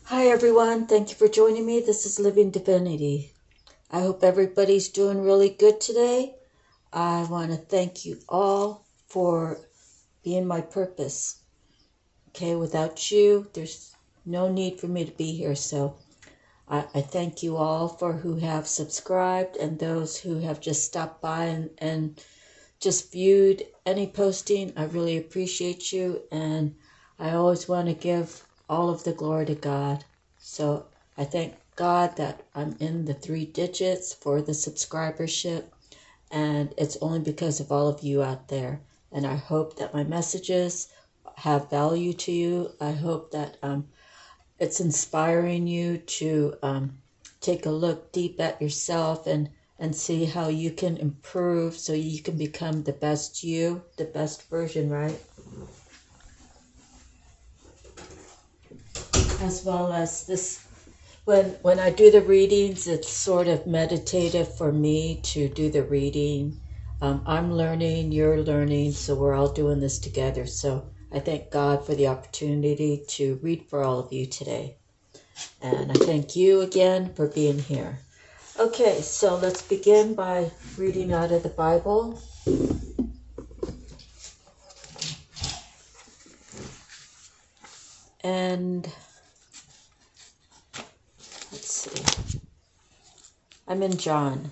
Hi everyone, thank you for joining me. This is Living Divinity. I hope everybody's doing really good today. I want to thank you all for being my purpose. Okay, without you, there's no need for me to be here. So I thank you all for who have subscribed and those who have just stopped by and just viewed any posting. I really appreciate you, and I always want to give all of the glory to God. So I thank God that I'm in the 3 digits for the subscribership, and it's only because of all of you out there. And I hope that my messages have value to you. I hope that it's inspiring you to take a look deep at yourself and see how you can improve so you can become the best you, the best version, right? As well as this, when I do the readings, it's sort of meditative for me to do the reading. I'm learning, you're learning, so we're all doing this together. So I thank God for the opportunity to read for all of you today. And I thank you again for being here. Okay, so let's begin by reading out of the Bible. And let's see. I'm in John.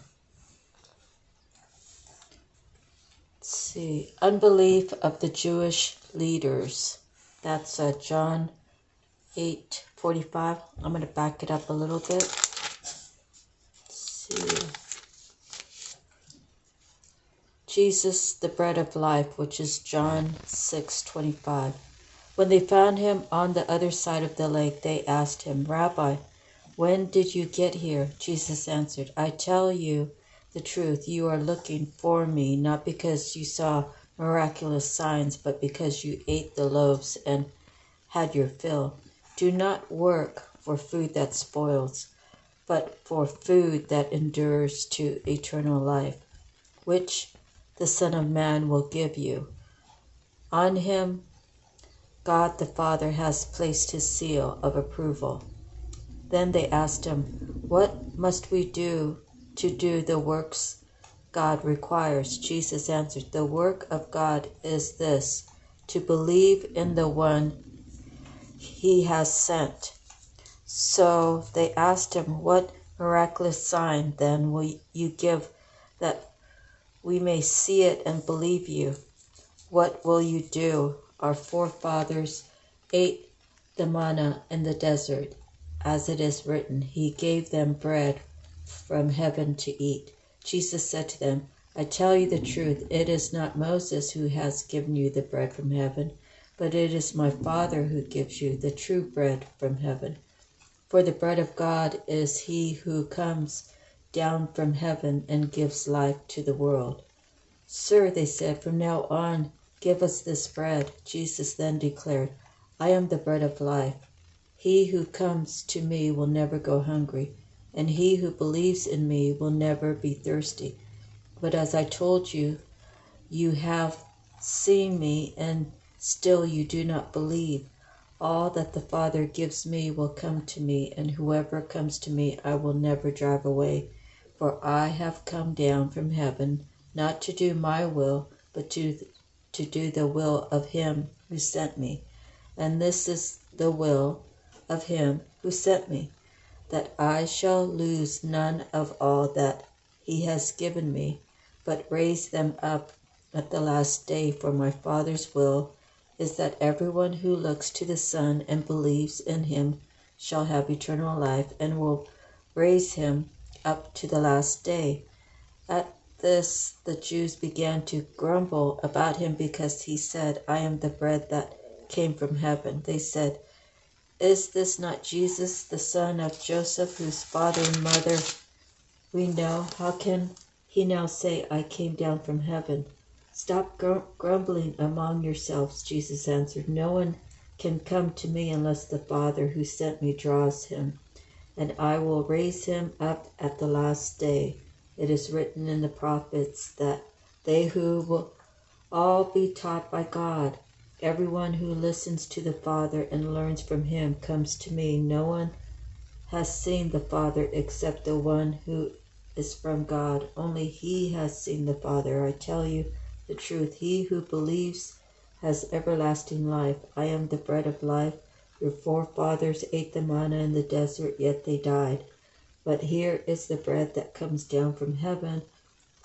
Let's see. Unbelief of the Jewish leaders. That's John 8:45. I'm going to back it up a little bit. Let's see. Jesus, the bread of life, which is John 6:25. When they found him on the other side of the lake, they asked him, Rabbi, when did you get here? Jesus answered, I tell you the truth, you are looking for me, not because you saw miraculous signs, but because you ate the loaves and had your fill. Do not work for food that spoils, but for food that endures to eternal life, which the Son of Man will give you. On him God the Father has placed his seal of approval. Then they asked him, What must we do to do the works God requires? Jesus answered, The work of God is this, to believe in the one he has sent. So they asked him, What miraculous sign then will you give that we may see it and believe you? What will you do? Our forefathers ate the manna in the desert. As it is written, he gave them bread from heaven to eat. Jesus said to them, I tell you the truth, it is not Moses who has given you the bread from heaven, but it is my Father who gives you the true bread from heaven. For the bread of God is he who comes down from heaven and gives life to the world. Sir, they said, from now on, give us this bread. Jesus then declared, I am the bread of life. He who comes to me will never go hungry, and he who believes in me will never be thirsty. But as I told you, you have seen me, and still you do not believe. All that the Father gives me will come to me, and whoever comes to me I will never drive away. For I have come down from heaven, not to do my will, but to do the will of him who sent me. And this is the will of him who sent me, that I shall lose none of all that he has given me, but raise them up at the last day. For my Father's will is that everyone who looks to the Son and believes in him shall have eternal life, and will raise him up to the last day. At this the Jews began to grumble about him because he said, I am the bread that came from heaven. They said, Is this not Jesus, the son of Joseph, whose father and mother we know? How can he now say, I came down from heaven? Stop grumbling among yourselves, Jesus answered. No one can come to me unless the Father who sent me draws him, and I will raise him up at the last day. It is written in the prophets that they who will all be taught by God. Everyone who listens to the Father and learns from him comes to me. No one has seen the Father except the one who is from God. Only he has seen the Father. I tell you the truth. He who believes has everlasting life. I am the bread of life. Your forefathers ate the manna in the desert, yet they died. But here is the bread that comes down from heaven,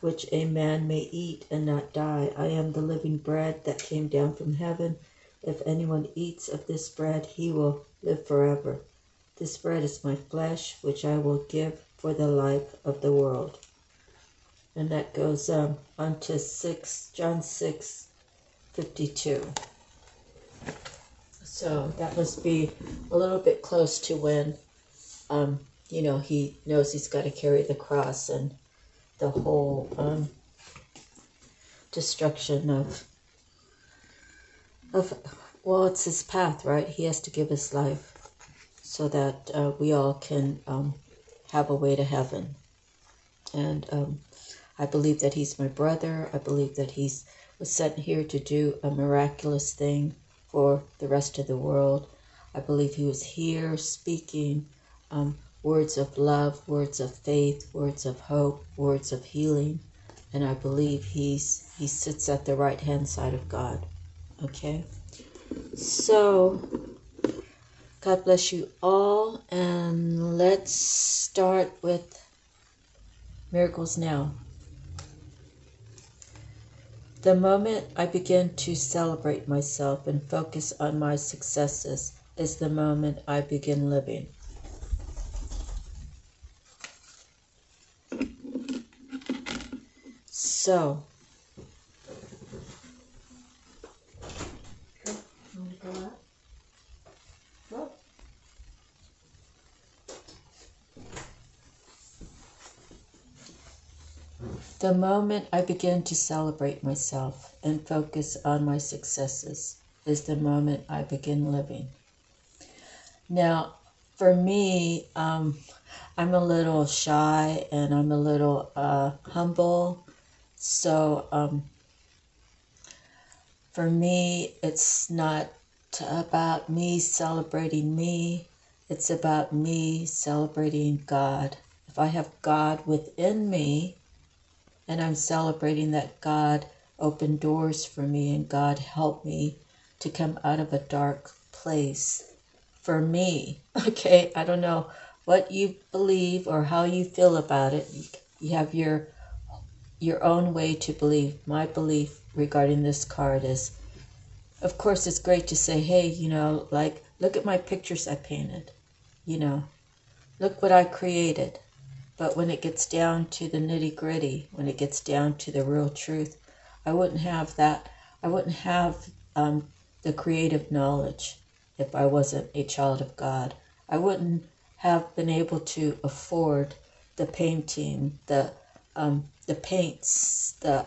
which a man may eat and not die. I am the living bread that came down from heaven. If anyone eats of this bread, he will live forever. This bread is my flesh, which I will give for the life of the world. And that goes on to John 6:52. So that must be a little bit close to when, he knows he's got to carry the cross and the whole destruction of well, it's his path, right? He has to give his life so that we all can have a way to heaven. And I believe that he's my brother. I believe that he was sent here to do a miraculous thing for the rest of the world. I believe he was here speaking words of love, words of faith, words of hope, words of healing. And I believe he sits at the right-hand side of God. Okay? So, God bless you all. And let's start with Miracles Now. The moment I begin to celebrate myself and focus on my successes is the moment I begin living. So, the moment I begin to celebrate myself and focus on my successes is the moment I begin living. Now, for me, I'm a little shy and I'm a little humble. So for me, it's not about me celebrating me. It's about me celebrating God. If I have God within me, and I'm celebrating that God opened doors for me and God helped me to come out of a dark place for me. Okay, I don't know what you believe or how you feel about it. You have your own way to believe. My belief regarding this card is, of course, it's great to say, hey, like, look at my pictures I painted. Look what I created. But when it gets down to the nitty-gritty, when it gets down to the real truth, I wouldn't have that. I wouldn't have the creative knowledge if I wasn't a child of God. I wouldn't have been able to afford the painting, the paints, the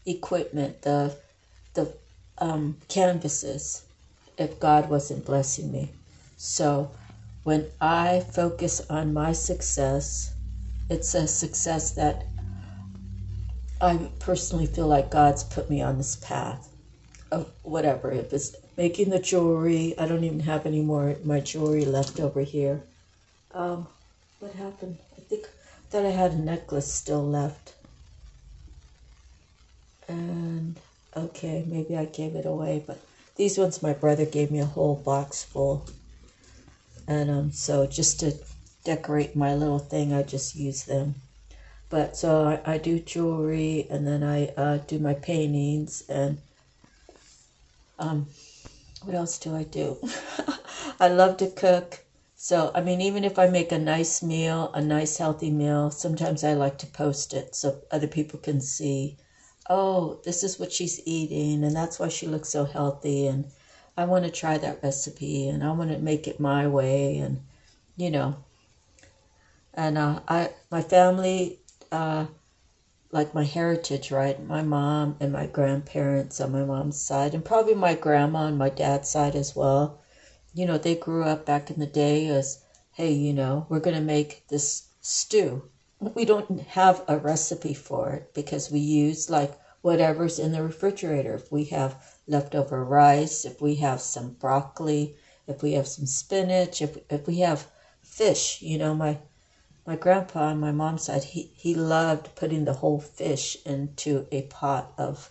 equipment, the canvases, if God wasn't blessing me. So when I focus on my success, it's a success that I personally feel like God's put me on this path of whatever. If it's making the jewelry, I don't even have any more of my jewelry left over here. What happened? I thought I had a necklace still left. And okay, maybe I gave it away, but these ones my brother gave me a whole box full. And so just to decorate my little thing, I just use them. But so I do jewelry, and then I do my paintings, and what else do I do? I love to cook. So, I mean, even if I make a nice meal, a nice healthy meal, sometimes I like to post it so other people can see, oh, this is what she's eating, and that's why she looks so healthy, and I want to try that recipe, and I want to make it my way, and and my family, like my heritage, right? My mom and my grandparents on my mom's side, and probably my grandma on my dad's side as well. They grew up back in the day as, hey, we're going to make this stew. We don't have a recipe for it because we use like whatever's in the refrigerator. If we have leftover rice, if we have some broccoli, if we have some spinach, if we have fish. You know, my grandpa on my mom's side, he loved putting the whole fish into a pot of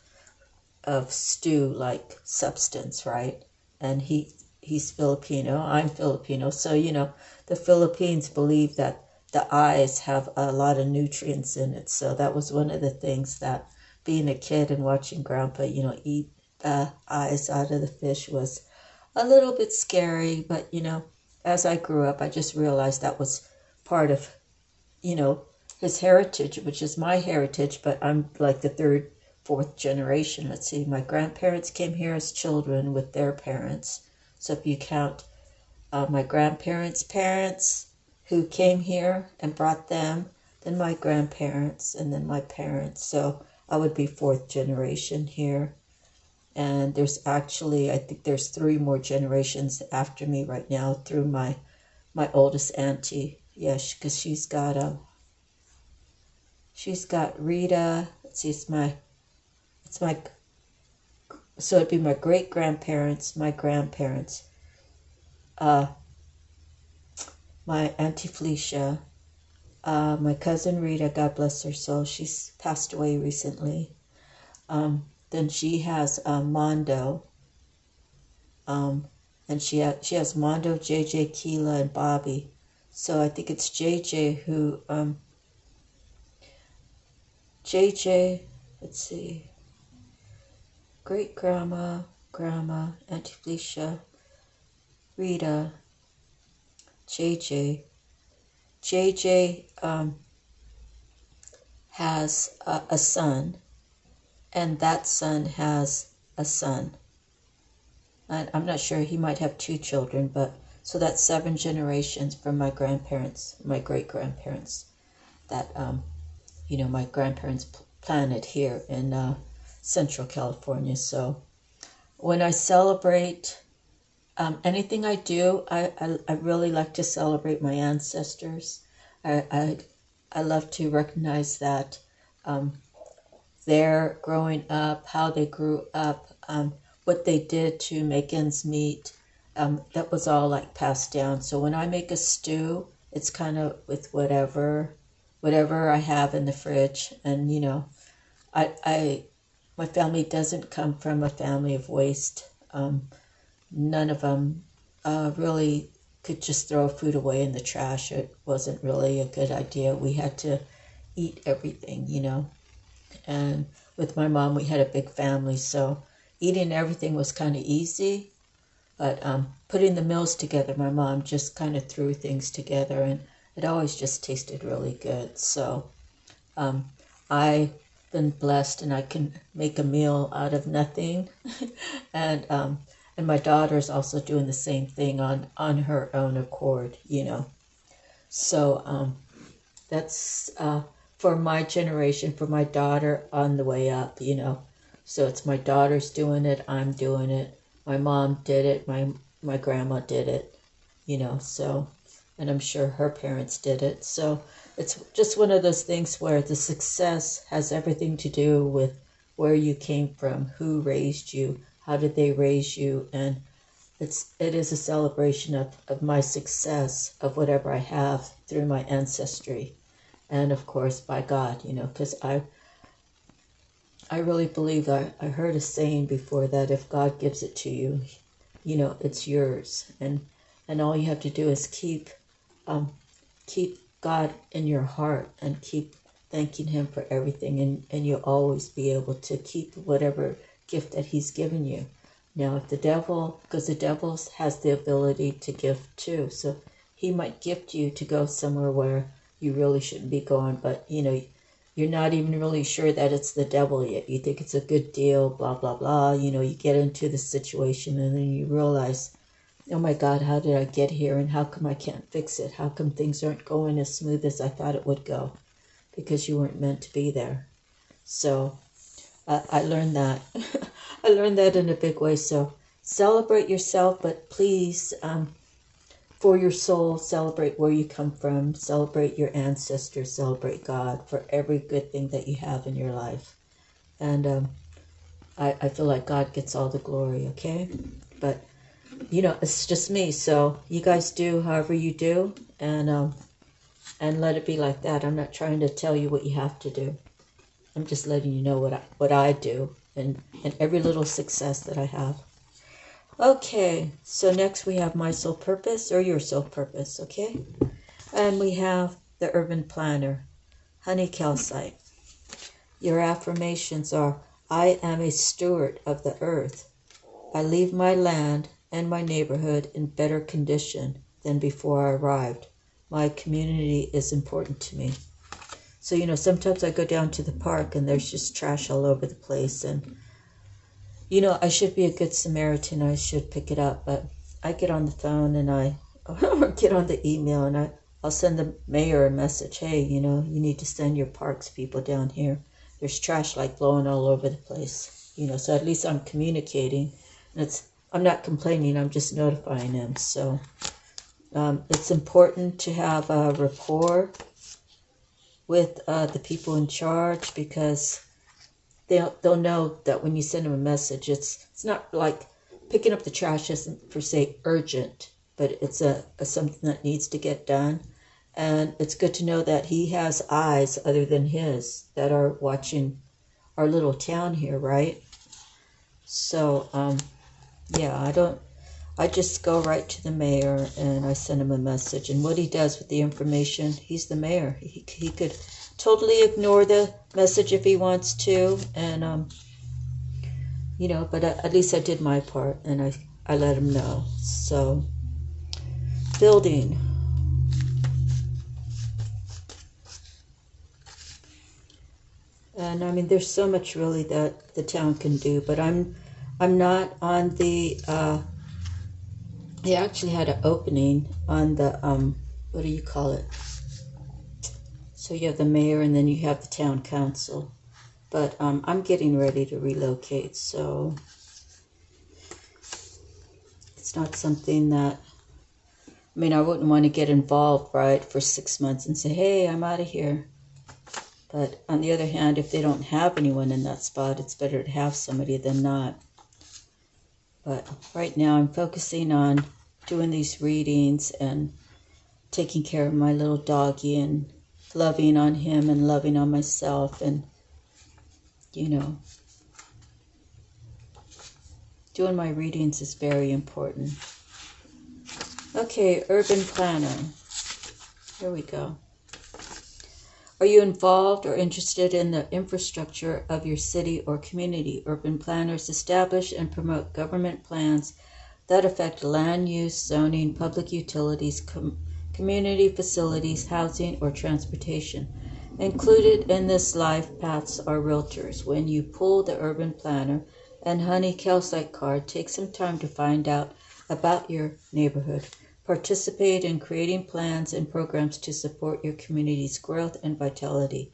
stew like substance, right? And he's Filipino, I'm Filipino, so you know the Philippines believe that the eyes have a lot of nutrients in it. So that was one of the things that, being a kid and watching grandpa, you know, eat the eyes out of the fish was a little bit scary. But you know, as I grew up, I just realized that was part of, you know, his heritage, which is my heritage, but I'm like the third, fourth generation. Let's see, my grandparents came here as children with their parents. So if you count my grandparents' parents who came here and brought them, then my grandparents, and then my parents. So I would be fourth generation here. And there's actually, I think there's 3 more generations after me right now through my oldest auntie. Yes, because she's got Rita. Let's see, so it'd be my great grandparents, my grandparents, my auntie Felicia, my cousin Rita, God bless her soul. She's passed away recently. Then she has Mondo, and she has Mondo, JJ, Keela, and Bobby. So I think it's JJ who, JJ, let's see, great grandma, Auntie Felicia, Rita, JJ. JJ has a son, and that son has a son. And I'm not sure, he might have 2 children, but so that's 7 generations from my grandparents, my great grandparents, that you know, my grandparents planted here in Central California. So when I celebrate anything I do, I really like to celebrate my ancestors. I love to recognize that their growing up, how they grew up, what they did to make ends meet. That was all like passed down. So when I make a stew, it's kind of with whatever I have in the fridge. And you know, my family doesn't come from a family of waste. None of them really could just throw food away in the trash. It wasn't really a good idea. We had to eat everything, you know. And with my mom, we had a big family, so eating everything was kind of easy. But putting the meals together, my mom just kind of threw things together, and it always just tasted really good. So I've been blessed, and I can make a meal out of nothing. and my daughter's also doing the same thing on her own accord, you know. So that's for my generation, for my daughter on the way up, you know. So it's my daughter's doing it, I'm doing it. My mom did it, my grandma did it, you know. So, and I'm sure her parents did it. So it's just one of those things where the success has everything to do with where you came from, who raised you, how did they raise you, and it is a celebration of my success, of whatever I have through my ancestry, and of course by God, you know, because I really believe, I heard a saying before that if God gives it to you, you know, it's yours, and all you have to do is keep God in your heart and keep thanking Him for everything, and you'll always be able to keep whatever gift that He's given you. Now, if the devil, because the devil has the ability to gift too, so he might gift you to go somewhere where you really shouldn't be going, but you know, you're not even really sure that it's the devil yet. You think it's a good deal, blah, blah, blah. You know, you get into the situation and then you realize, oh my God, how did I get here? And how come I can't fix it? How come things aren't going as smooth as I thought it would go? Because you weren't meant to be there. So I learned that. I learned that in a big way. So celebrate yourself, but please, for your soul, celebrate where you come from, celebrate your ancestors, celebrate God for every good thing that you have in your life. And I feel like God gets all the glory, okay? But, you know, it's just me. So you guys do however you do, and let it be like that. I'm not trying to tell you what you have to do. I'm just letting you know what I do and every little success that I have. Okay, so next we have my soul purpose or your soul purpose, okay? And we have the urban planner, honey calcite. Your affirmations are, I am a steward of the earth. I leave my land and my neighborhood in better condition than before I arrived. My community is important to me. So, you know, sometimes I go down to the park and there's just trash all over the place. And, you know, I should be a good Samaritan. I should pick it up. But I get on the phone and or get on the email and I'll send the mayor a message. Hey, you know, you need to send your parks people down here. There's trash like blowing all over the place. You know, so at least I'm communicating. And I'm not complaining. I'm just notifying them. So it's important to have a rapport with the people in charge, because they'll know that when you send them a message, it's not like picking up the trash isn't per se urgent, but it's a something that needs to get done. And it's good to know that he has eyes other than his that are watching our little town here, right? So yeah, I just go right to the mayor and I send him a message. And what he does with the information, he's the mayor. He could totally ignore the message if he wants to. And, you know, but at least I did my part and I let him know. So, building. And I mean, there's so much really that the town can do, but I'm not on the, they actually had an opening on the, what do you call it? So you have the mayor and then you have the town council. But I'm getting ready to relocate, so it's not something that, I mean, I wouldn't want to get involved, right, for 6 months and say, hey, I'm out of here. But on the other hand, if they don't have anyone in that spot, it's better to have somebody than not. But right now I'm focusing on doing these readings and taking care of my little doggy and loving on him and loving on myself, and, you know, doing my readings is very important. Okay, urban planner. Here we go. Are you involved or interested in the infrastructure of your city or community? Urban planners establish and promote government plans that affect land use, zoning, public utilities, community facilities, housing, or transportation. Included in this life paths are realtors. When you pull the urban planner and honey calcite card, take some time to find out about your neighborhood. Participate in creating plans and programs to support your community's growth and vitality.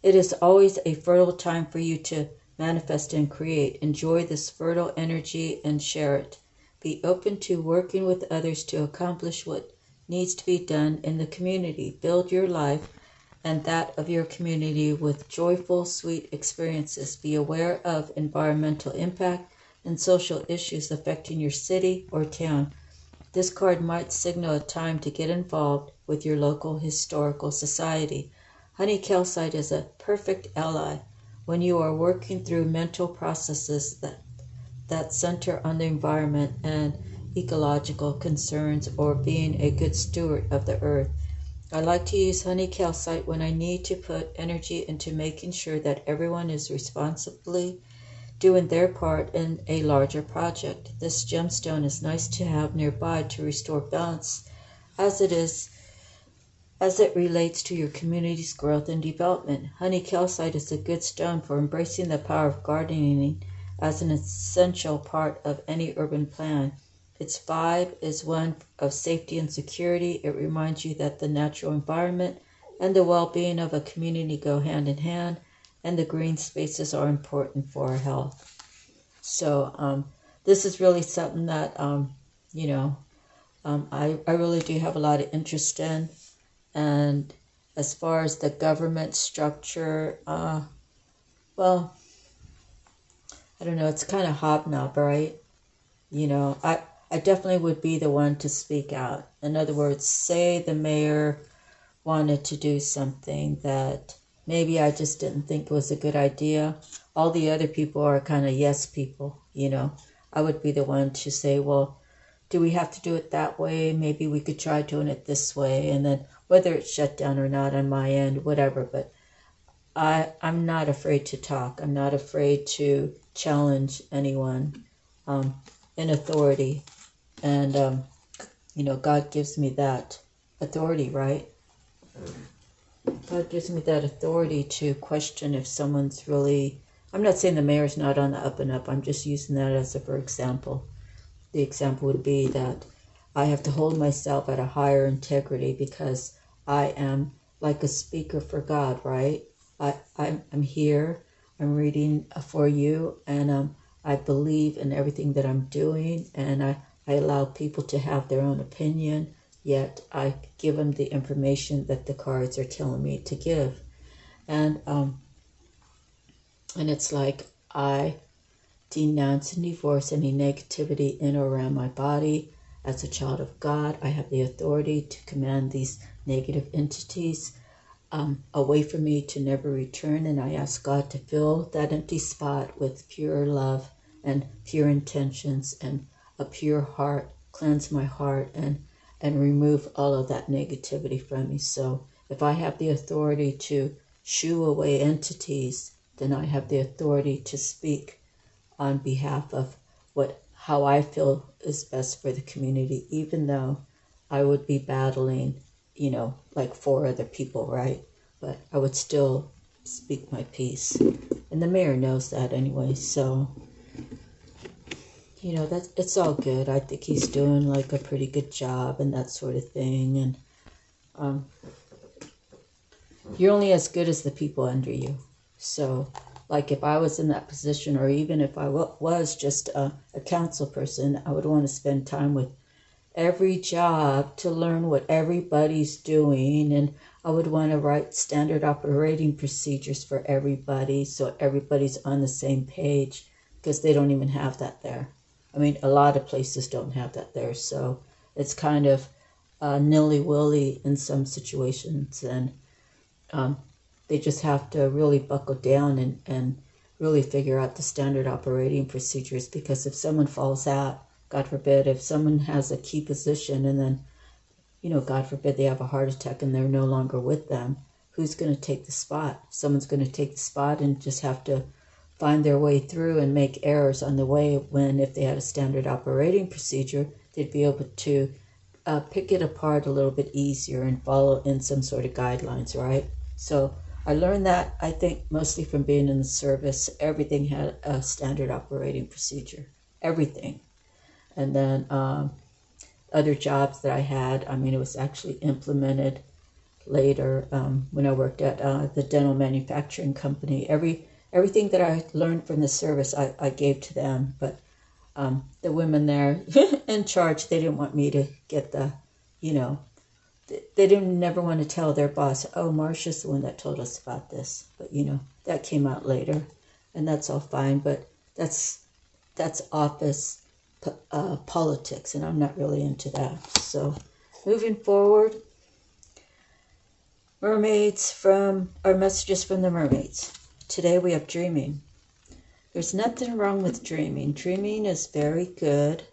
It is always a fertile time for you to manifest and create. Enjoy this fertile energy and share it. Be open to working with others to accomplish what needs to be done in the community. Build your life and that of your community with joyful, sweet experiences. Be aware of environmental impact and social issues affecting your city or town. This card might signal a time to get involved with your local historical society. Honey calcite is a perfect ally when you are working through mental processes that center on the environment and ecological concerns, or being a good steward of the earth. I like to use honey calcite when I need to put energy into making sure that everyone is responsibly doing their part in a larger project. This gemstone is nice to have nearby to restore balance as it relates to your community's growth and development. Honey calcite is a good stone for embracing the power of gardening as an essential part of any urban plan. Its vibe is one of safety and security. It reminds you that the natural environment and the well-being of a community go hand in hand, and the green spaces are important for our health. So this is really something that, you know, I really do have a lot of interest in. And as far as the government structure, well, I don't know, it's kind of hobnob, right? You know, I definitely would be the one to speak out. In other words, say the mayor wanted to do something that maybe I just didn't think was a good idea. All the other people are kind of yes people, you know. I would be the one to say, well, do we have to do it that way? Maybe we could try doing it this way. And then whether it's shut down or not on my end, whatever. But I'm not afraid to talk. I'm not afraid to challenge anyone in authority. And, you know, God gives me that authority, right? God gives me that authority to question if someone's really... I'm not saying the mayor's not on the up and up. I'm just using that as a for example. The example would be that I have to hold myself at a higher integrity because I am like a speaker for God, right? I'm here, I'm reading for you, and I believe in everything that I'm doing, and I allow people to have their own opinion, yet I give them the information that the cards are telling me to give. And it's like I denounce and divorce any negativity in or around my body. As a child of God, I have the authority to command these negative entities away from me to never return, and I ask God to fill that empty spot with pure love and pure intentions and a pure heart, cleanse my heart, and remove all of that negativity from me. So if I have the authority to shoo away entities, then I have the authority to speak on behalf of how I feel is best for the community, even though I would be battling, you know, like 4 other people, right? But I would still speak my piece. And the mayor knows that anyway, so, you know, it's all good. I think he's doing like a pretty good job and that sort of thing. And you're only as good as the people under you. So, like if I was in that position, or even if I was just a council person, I would want to spend time with every job to learn what everybody's doing, and I would want to write standard operating procedures for everybody so everybody's on the same page, because they don't even have that there. I mean, a lot of places don't have that there, so it's kind of nilly-willy in some situations, and they just have to really buckle down and really figure out the standard operating procedures, because if someone falls out, God forbid, if someone has a key position and then, you know, God forbid they have a heart attack and they're no longer with them, who's going to take the spot? Someone's going to take the spot and just have to find their way through and make errors on the way, when if they had a standard operating procedure, they'd be able to pick it apart a little bit easier and follow in some sort of guidelines, right? So I learned that, I think, mostly from being in the service. Everything had a standard operating procedure. Everything. And then other jobs that I had, I mean, it was actually implemented later when I worked at the dental manufacturing company. Everything that I learned from the service, I gave to them. But the women there in charge, they didn't want me to get the, you know, they didn't never want to tell their boss, oh, Marcia's the one that told us about this. But, you know, that came out later, and that's all fine. But that's office politics, and I'm not really into that. So moving forward, mermaids, from our messages from the mermaids. Today we have dreaming. There's nothing wrong with dreaming. Dreaming is very good.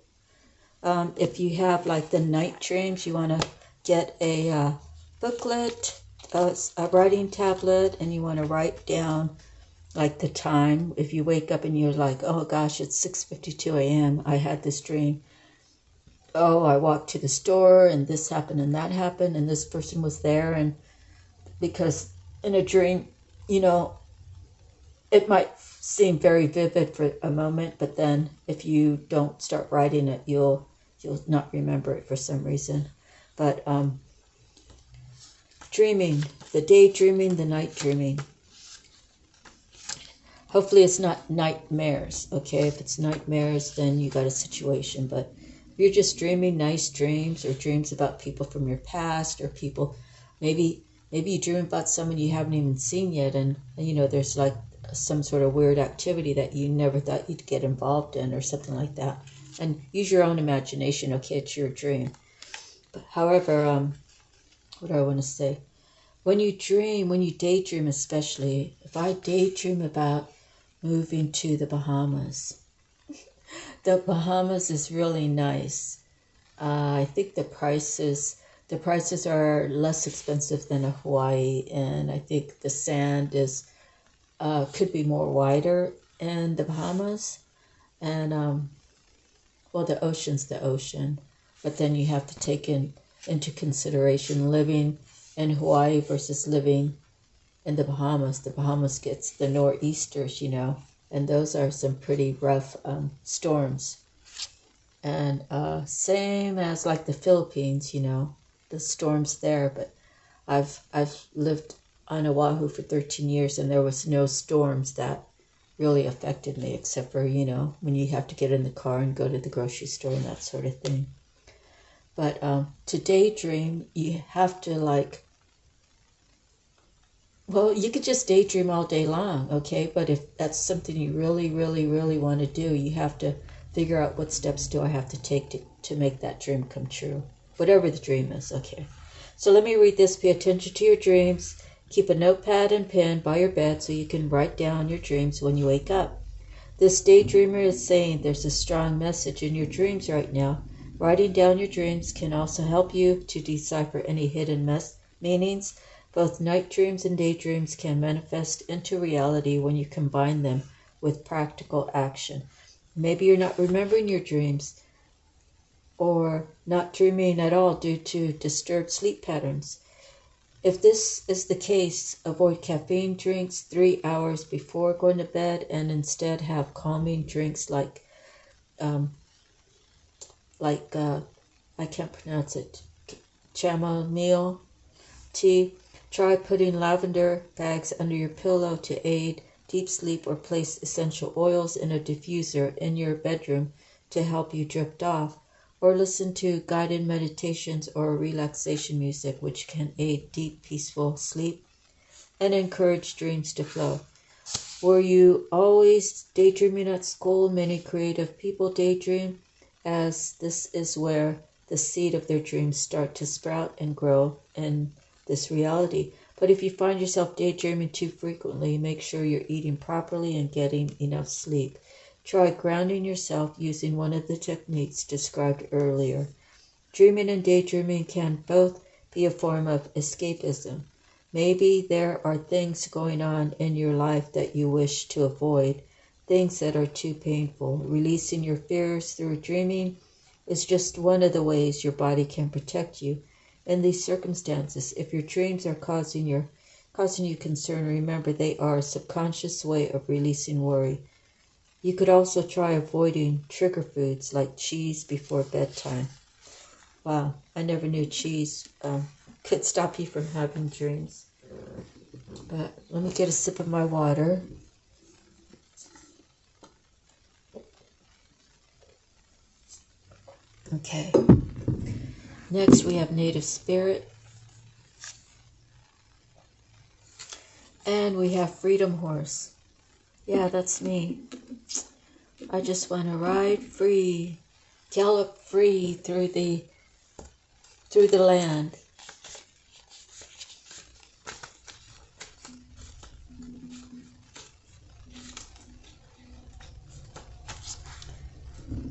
If you have like the night dreams, you want to get a booklet, a writing tablet, and you want to write down like the time. If you wake up and you're like, oh gosh, it's 6:52 a.m. I had this dream. Oh, I walked to the store and this happened and that happened and this person was there. And because in a dream, you know, it might seem very vivid for a moment, but then if you don't start writing it, you'll not remember it for some reason. But dreaming, the daydreaming, the night dreaming. Hopefully it's not nightmares, okay? If it's nightmares, then you got a situation. But if you're just dreaming nice dreams, or dreams about people from your past, or people, maybe you dream about someone you haven't even seen yet, and you know, there's like some sort of weird activity that you never thought you'd get involved in or something like that. And use your own imagination, okay? It's your dream. But however, what do I want to say? When you dream, when you daydream especially, if I daydream about moving to the Bahamas, the Bahamas is really nice. I think the prices are less expensive than a Hawaii, and I think the sand is could be more wider in the Bahamas, and well, the ocean's the ocean, but then you have to take into consideration living in Hawaii versus living in the Bahamas. The Bahamas gets the nor'easters, and those are some pretty rough storms. And same as like the Philippines, the storms there. But I've lived on Oahu for 13 years, and there was no storms that really affected me, except for, when you have to get in the car and go to the grocery store and that sort of thing. But to daydream, you have to you could just daydream all day long, okay? But if that's something you really, really, really want to do, you have to figure out what steps do I have to take to make that dream come true. Whatever the dream is, okay? So let me read this. Pay attention to your dreams. Keep a notepad and pen by your bed so you can write down your dreams when you wake up. This daydreamer is saying there's a strong message in your dreams right now. Writing down your dreams can also help you to decipher any hidden meanings. Both night dreams and daydreams can manifest into reality when you combine them with practical action. Maybe you're not remembering your dreams or not dreaming at all due to disturbed sleep patterns. If this is the case, avoid caffeine drinks 3 hours before going to bed and instead have calming drinks like I can't pronounce it, chamomile tea. Try putting lavender bags under your pillow to aid deep sleep, or place essential oils in a diffuser in your bedroom to help you drift off, or listen to guided meditations or relaxation music, which can aid deep, peaceful sleep and encourage dreams to flow. Were you always daydreaming at school? Many creative people daydream, as this is where the seed of their dreams start to sprout and grow in this reality. But if you find yourself daydreaming too frequently, make sure you're eating properly and getting enough sleep. Try grounding yourself using one of the techniques described earlier. Dreaming and daydreaming can both be a form of escapism. Maybe there are things going on in your life that you wish to avoid, things that are too painful. Releasing your fears through dreaming is just one of the ways your body can protect you. In these circumstances, if your dreams are causing you concern, remember they are a subconscious way of releasing worry. You could also try avoiding trigger foods like cheese before bedtime. Wow, I never knew cheese could stop you from having dreams. But let me get a sip of my water. Okay. Next, we have Native Spirit. And we have Freedom Horse. Yeah, that's me. I just want to ride free, gallop free through the land.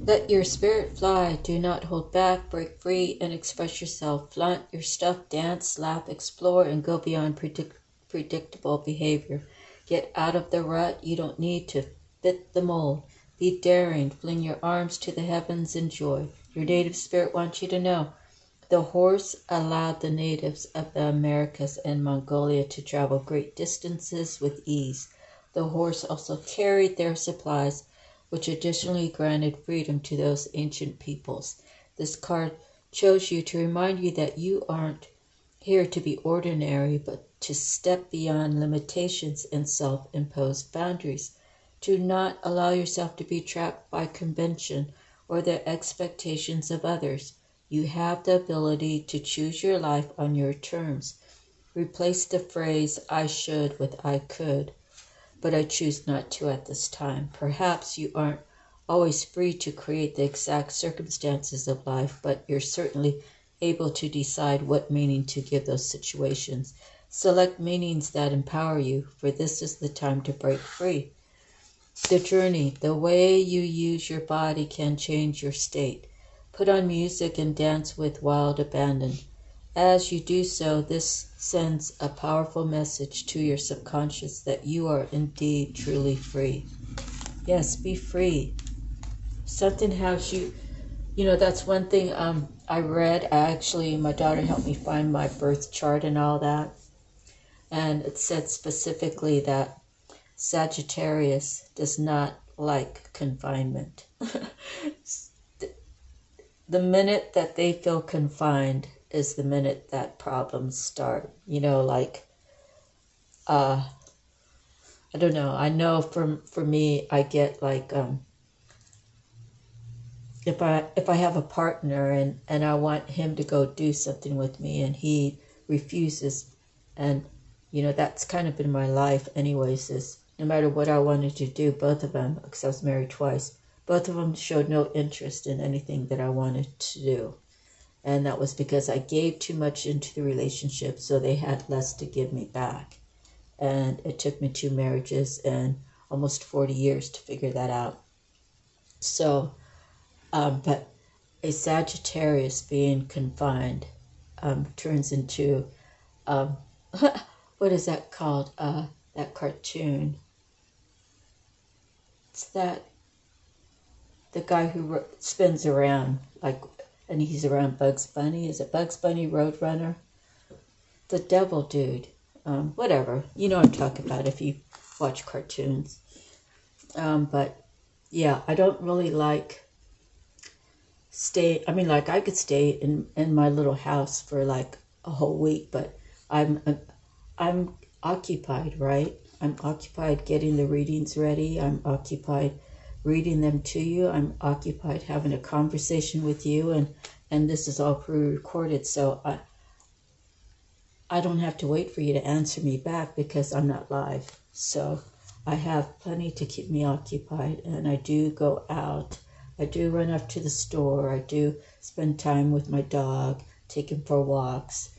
Let your spirit fly. Do not hold back. Break free and express yourself. Flaunt your stuff, dance, laugh, explore, and go beyond predictable behavior. Get out of the rut. You don't need to fit the mold. Be daring. Fling your arms to the heavens. Enjoy. Your native spirit wants you to know. The horse allowed the natives of the Americas and Mongolia to travel great distances with ease. The horse also carried their supplies, which additionally granted freedom to those ancient peoples. This card chose you to remind you that you aren't here to be ordinary, but to step beyond limitations and self-imposed boundaries. Do not allow yourself to be trapped by convention or the expectations of others. You have the ability to choose your life on your terms. Replace the phrase "I should" with "I could." but I choose not to at this time. Perhaps you aren't always free to create the exact circumstances of life, but you're certainly able to decide what meaning to give those situations. Select meanings that empower you, for this is the time to break free. The journey, the way you use your body can change your state. Put on music and dance with wild abandon. As you do so, this sends a powerful message to your subconscious that you are indeed truly free. Yes, be free. Something has you, that's one thing I read. My daughter helped me find my birth chart and all that. And it said specifically that Sagittarius does not like confinement. The minute that they feel confined is the minute that problems start. I don't know. I know for me, I get like, if I have a partner and I want him to go do something with me and he refuses, and that's kind of been my life anyways, is no matter what I wanted to do, both of them, because I was married twice, both of them showed no interest in anything that I wanted to do. And that was because I gave too much into the relationship, so they had less to give me back. And it took me 2 marriages and almost 40 years to figure that out. So, but a Sagittarius being confined turns into, what is that called? That cartoon. It's that, the guy who spins around, and he's around Bugs Bunny. Is it Bugs Bunny Roadrunner? The devil dude. Whatever. You know what I'm talking about if you watch cartoons. But yeah, I don't really like I could stay in my little house for like a whole week, but I'm occupied, right? I'm occupied getting the readings ready. I'm occupied reading them to you. I'm occupied having a conversation with you, and this is all pre-recorded, so I don't have to wait for you to answer me back because I'm not live. So I have plenty to keep me occupied, and I do go out. I do run up to the store. I do spend time with my dog, take him for walks.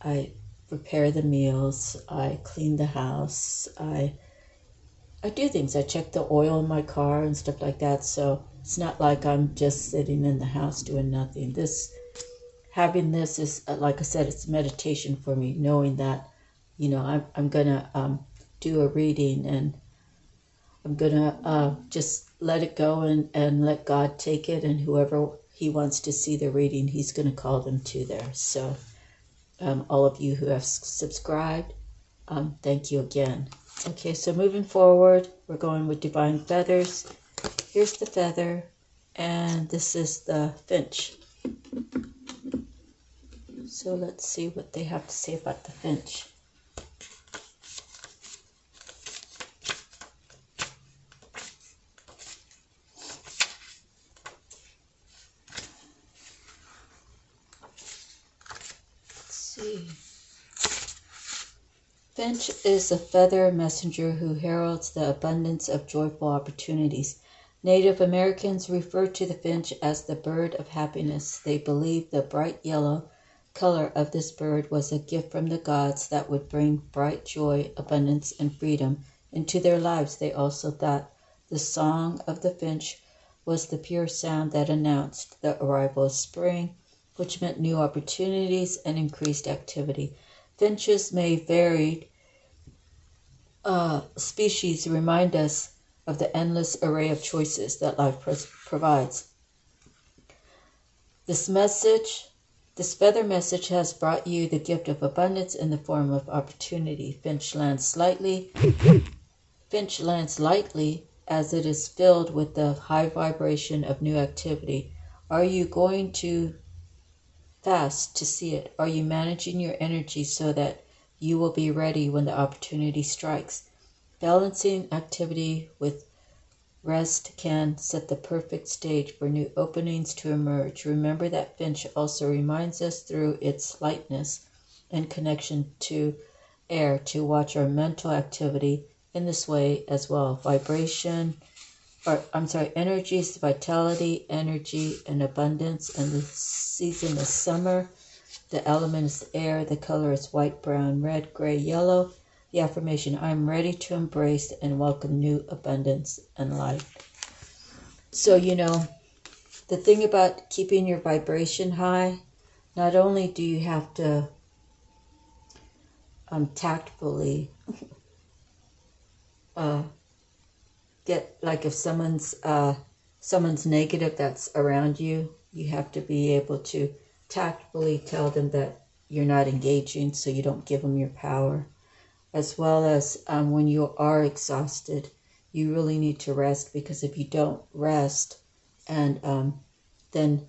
I prepare the meals. I clean the house. I do things. I check the oil in my car and stuff like that. So it's not like I'm just sitting in the house doing nothing. Having this is, like I said, it's meditation for me, knowing that, I'm going to do a reading, and I'm going to just let it go and let God take it, and whoever he wants to see the reading, he's going to call them to there. So all of you who have subscribed, thank you again. Okay, so moving forward, we're going with Divine Feathers. Here's the feather, and this is the finch. So let's see what they have to say about the finch. Let's see. Finch is a feather messenger who heralds the abundance of joyful opportunities. Native Americans refer to the finch as the bird of happiness. They believe the bright yellow color of this bird was a gift from the gods that would bring bright joy, abundance, and freedom into their lives. They also thought the song of the finch was the pure sound that announced the arrival of spring, which meant new opportunities and increased activity. Finches may varied species remind us of the endless array of choices that life provides. This feather message has brought you the gift of abundance in the form of opportunity. Finch lands lightly as it is filled with the high vibration of new activity. Are you going to fast to see it? Are you managing your energy so that you will be ready when the opportunity strikes? Balancing activity with rest can set the perfect stage for new openings to emerge. Remember that finch also reminds us through its lightness and connection to air to watch our mental activity in this way as well. Energy is vitality, energy, and abundance. And the season is summer. The element is air. The color is white, brown, red, gray, yellow. The affirmation, I'm ready to embrace and welcome new abundance and life. So, the thing about keeping your vibration high, not only do you have to tactfully get, like if someone's negative that's around you, you have to be able to tactfully tell them that you're not engaging, so you don't give them your power. As well as when you are exhausted, you really need to rest, because if you don't rest, and then,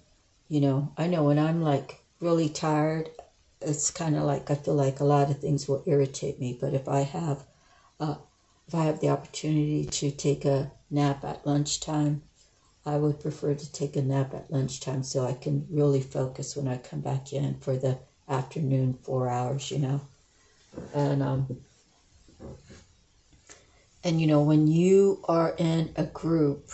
I know when I'm like really tired, it's kind of like I feel like a lot of things will irritate me. But if I have the opportunity to take a nap at lunchtime, I would prefer to take a nap at lunchtime so I can really focus when I come back in for the afternoon 4 hours, And when you are in a group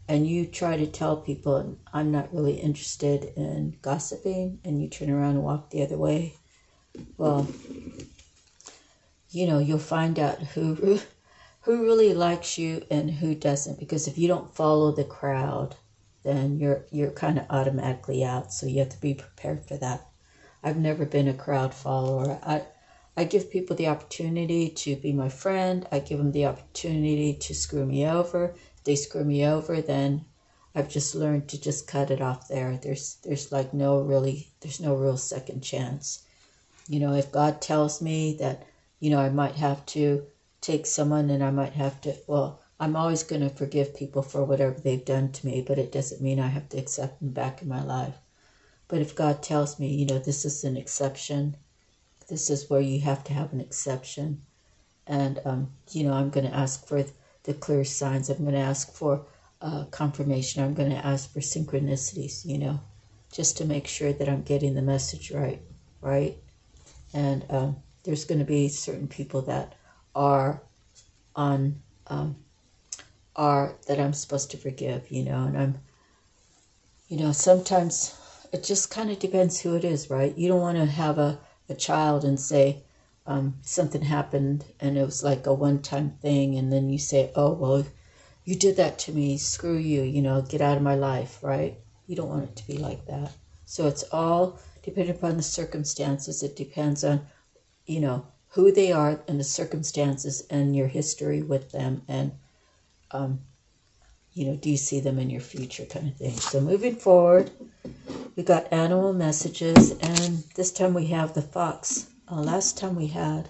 and you try to tell people, I'm not really interested in gossiping, and you turn around and walk the other way, well, you'll find out who really likes you and who doesn't. Because if you don't follow the crowd, then you're kind of automatically out. So you have to be prepared for that. I've never been a crowd follower. I give people the opportunity to be my friend. I give them the opportunity to screw me over. If they screw me over, then I've just learned to just cut it off there. There's no real second chance. If God tells me that, I might have to take someone, and I might have to, well, I'm always going to forgive people for whatever they've done to me, but it doesn't mean I have to accept them back in my life. But if God tells me, this is an exception, this is where you have to have an exception. And, I'm going to ask for the clear signs. I'm going to ask for confirmation. I'm going to ask for synchronicities, just to make sure that I'm getting the message right? And there's going to be certain people that are that I'm supposed to forgive, and I'm, sometimes it just kind of depends who it is, right? You don't want to have a child and say something happened and it was like a one-time thing, and then you say, oh, well, you did that to me, screw you, get out of my life, right? You don't want it to be like that. So it's all depending upon the circumstances. It depends on, who they are and the circumstances and your history with them, and do you see them in your future, kind of thing. So moving forward, we got animal messages, and this time we have the fox. Last time we had,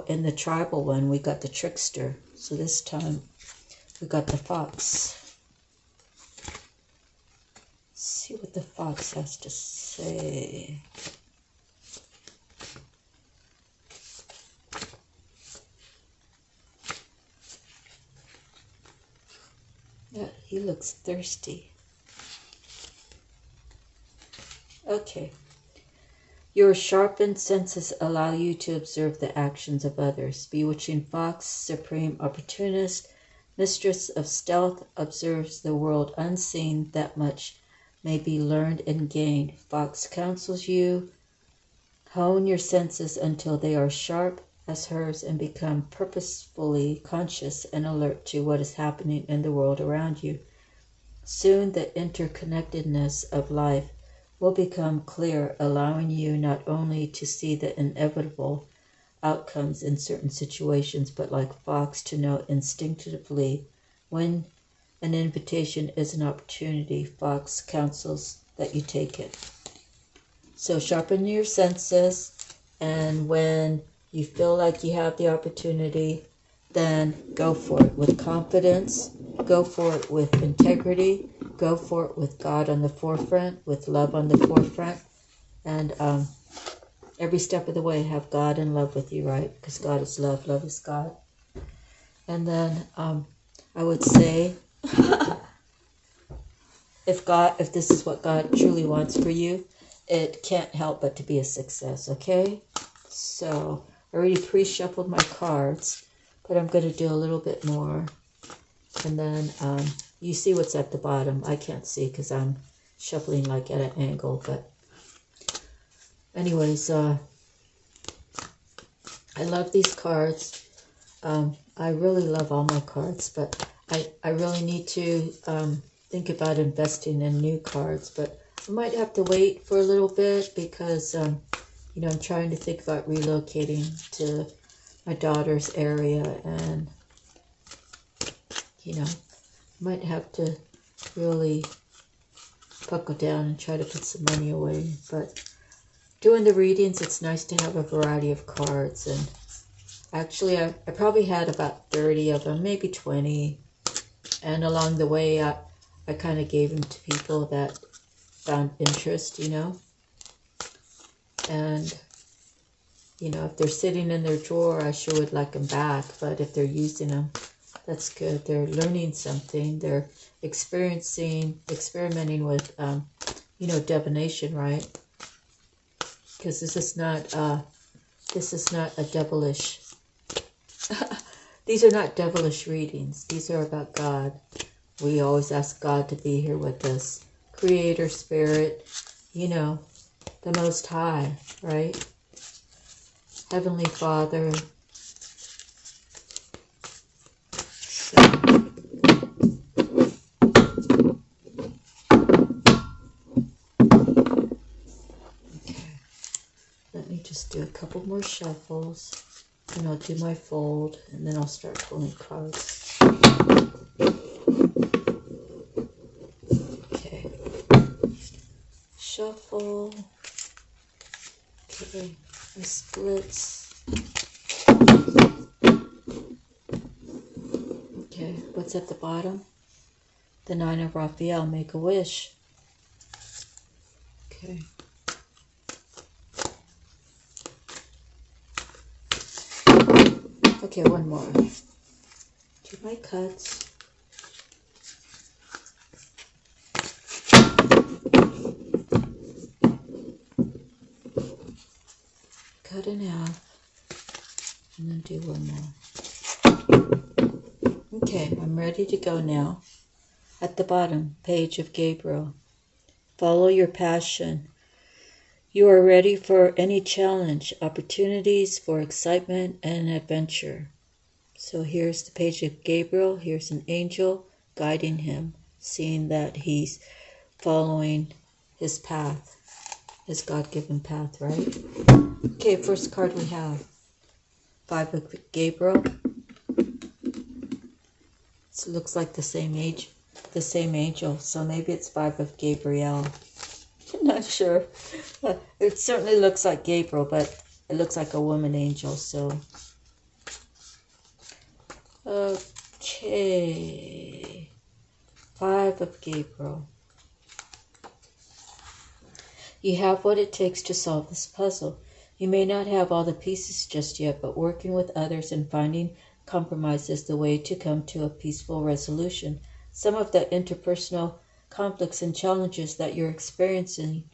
in the tribal one, we got the trickster. So this time we got the fox. Let's see what the fox has to say. Yeah, he looks thirsty. Okay. Your sharpened senses allow you to observe the actions of others. Bewitching fox, supreme opportunist, mistress of stealth, observes the world unseen. That much may be learned and gained. Fox counsels you. Hone your senses until they are sharp as hers, and become purposefully conscious and alert to what is happening in the world around you. Soon the interconnectedness of life will become clear, allowing you not only to see the inevitable outcomes in certain situations, but like fox, to know instinctively when an invitation is an opportunity. Fox counsels that you take it. So sharpen your senses, and when you feel like you have the opportunity, then go for it with confidence, go for it with integrity, go for it with God on the forefront, with love on the forefront, and every step of the way have God and love with you, right? Because God is love, love is God. And then I would say, if this is what God truly wants for you, it can't help but to be a success, okay? So I already pre-shuffled my cards, but I'm going to do a little bit more. And then you see what's at the bottom. I can't see because I'm shuffling like at an angle. But anyways, I love these cards. I really love all my cards, but I really need to think about investing in new cards. But I might have to wait for a little bit because, you know, I'm trying to think about relocating to my daughter's area, and, you know, might have to really buckle down and try to put some money away. But doing the readings, it's nice to have a variety of cards. And actually, I probably had about 30 of them, maybe 20. And along the way, I kind of gave them to people that found interest, you know. And, you know, if they're sitting in their drawer, I sure would like them back. But if they're using them, that's good. They're learning something. They're experimenting with, you know, divination, right? Because this is not a devilish. These are not devilish readings. These are about God. We always ask God to be here with us. Creator, Spirit, you know, the Most High, right? Heavenly Father. So, okay. Let me just do a couple more shuffles. And I'll do my fold, and then I'll start pulling cards. Okay. Shuffle. Okay. My splits. Okay. What's at the bottom? The Nine of Raphael. Make a wish. Okay. Okay, one more. Do my cuts. Cut in half. And then do one more. Okay, I'm ready to go now. At the bottom, Page of Gabriel. Follow your passion. You are ready for any challenge, opportunities for excitement and adventure. So here's the Page of Gabriel. Here's an angel guiding him, seeing that he's following his path, his God-given path, right? Okay, first card we have, Five of Gabriel. It looks like the same angel, so maybe it's Five of Gabriel. I'm not sure. It certainly looks like Gabriel, but it looks like a woman angel, so. Okay. Five of Gabriel. You have what it takes to solve this puzzle. You may not have all the pieces just yet, but working with others and finding compromise is the way to come to a peaceful resolution. Some of the interpersonal conflicts and challenges that you're experiencing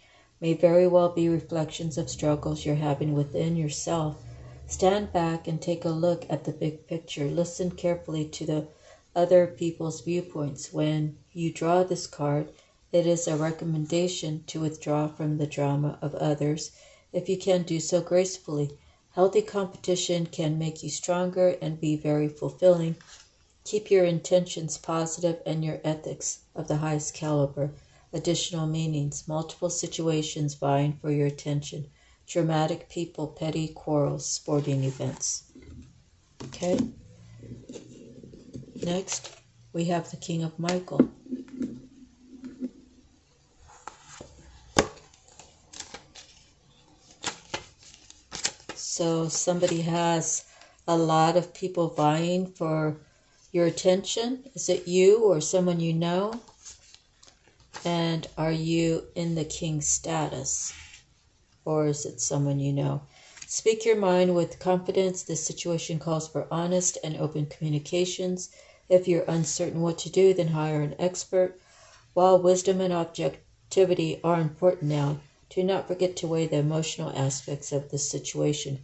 may very well be reflections of struggles you're having within yourself. Stand back and take a look at the big picture. Listen carefully to the other people's viewpoints. When you draw this card, it is a recommendation to withdraw from the drama of others if you can do so gracefully. Healthy competition can make you stronger and be very fulfilling. Keep your intentions positive and your ethics of the highest caliber. Additional meanings, multiple situations vying for your attention. Dramatic people, petty quarrels, sporting events. Okay. Next, we have the King of Michael. So somebody has a lot of people vying for your attention. Is it you or someone you know? And are you in the king status? Or is it someone you know? Speak your mind with confidence. This situation calls for honest and open communications. If you're uncertain what to do, then hire an expert. While wisdom and objectivity are important now, do not forget to weigh the emotional aspects of this situation.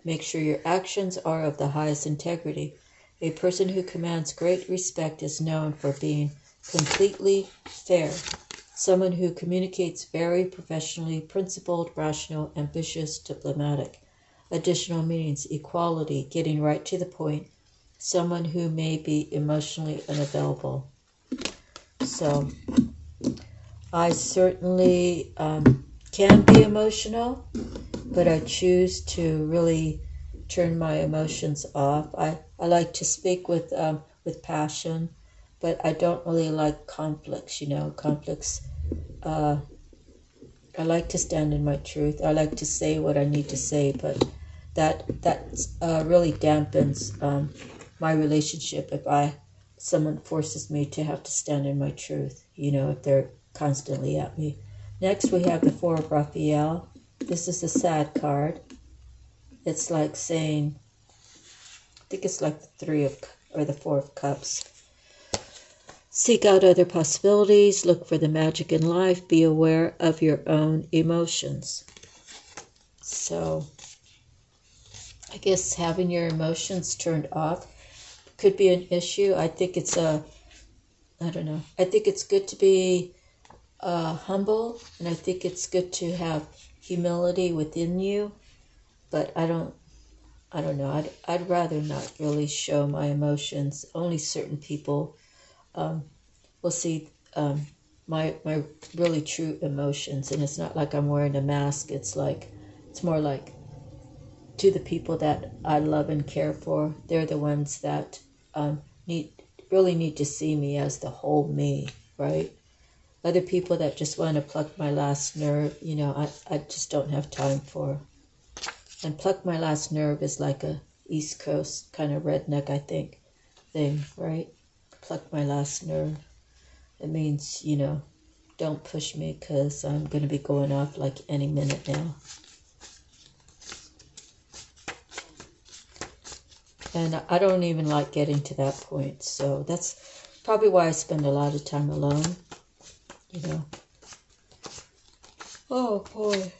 Make sure your actions are of the highest integrity. A person who commands great respect is known for being completely fair. Someone who communicates very professionally, principled, rational, ambitious, diplomatic. Additional meanings: equality, getting right to the point. Someone who may be emotionally unavailable. So, I certainly can be emotional, but I choose to really turn my emotions off. I like to speak with passion, but I don't really like conflicts. Conflicts. I like to stand in my truth. I like to say what I need to say, but that really dampens my relationship if someone forces me to have to stand in my truth. If they're constantly at me. Next, we have the Four of Raphael. This is a sad card. It's like saying, I think it's like the Four of Cups. Seek out other possibilities, look for the magic in life, be aware of your own emotions. So, I guess having your emotions turned off could be an issue. I think it's I think it's good to be humble, and I think it's good to have humility within you, but I don't know. I'd rather not really show my emotions. Only certain people will see my really true emotions, and it's not like I'm wearing a mask. It's more like to the people that I love and care for. They're the ones that really need to see me as the whole me, right? Other people that just want to pluck my last nerve, I just don't have time for. And pluck my last nerve is like a East Coast kind of redneck, I think, thing, right? Pluck my last nerve. It means, don't push me because I'm going to be going off like any minute now. And I don't even like getting to that point. So that's probably why I spend a lot of time alone, Oh, boy.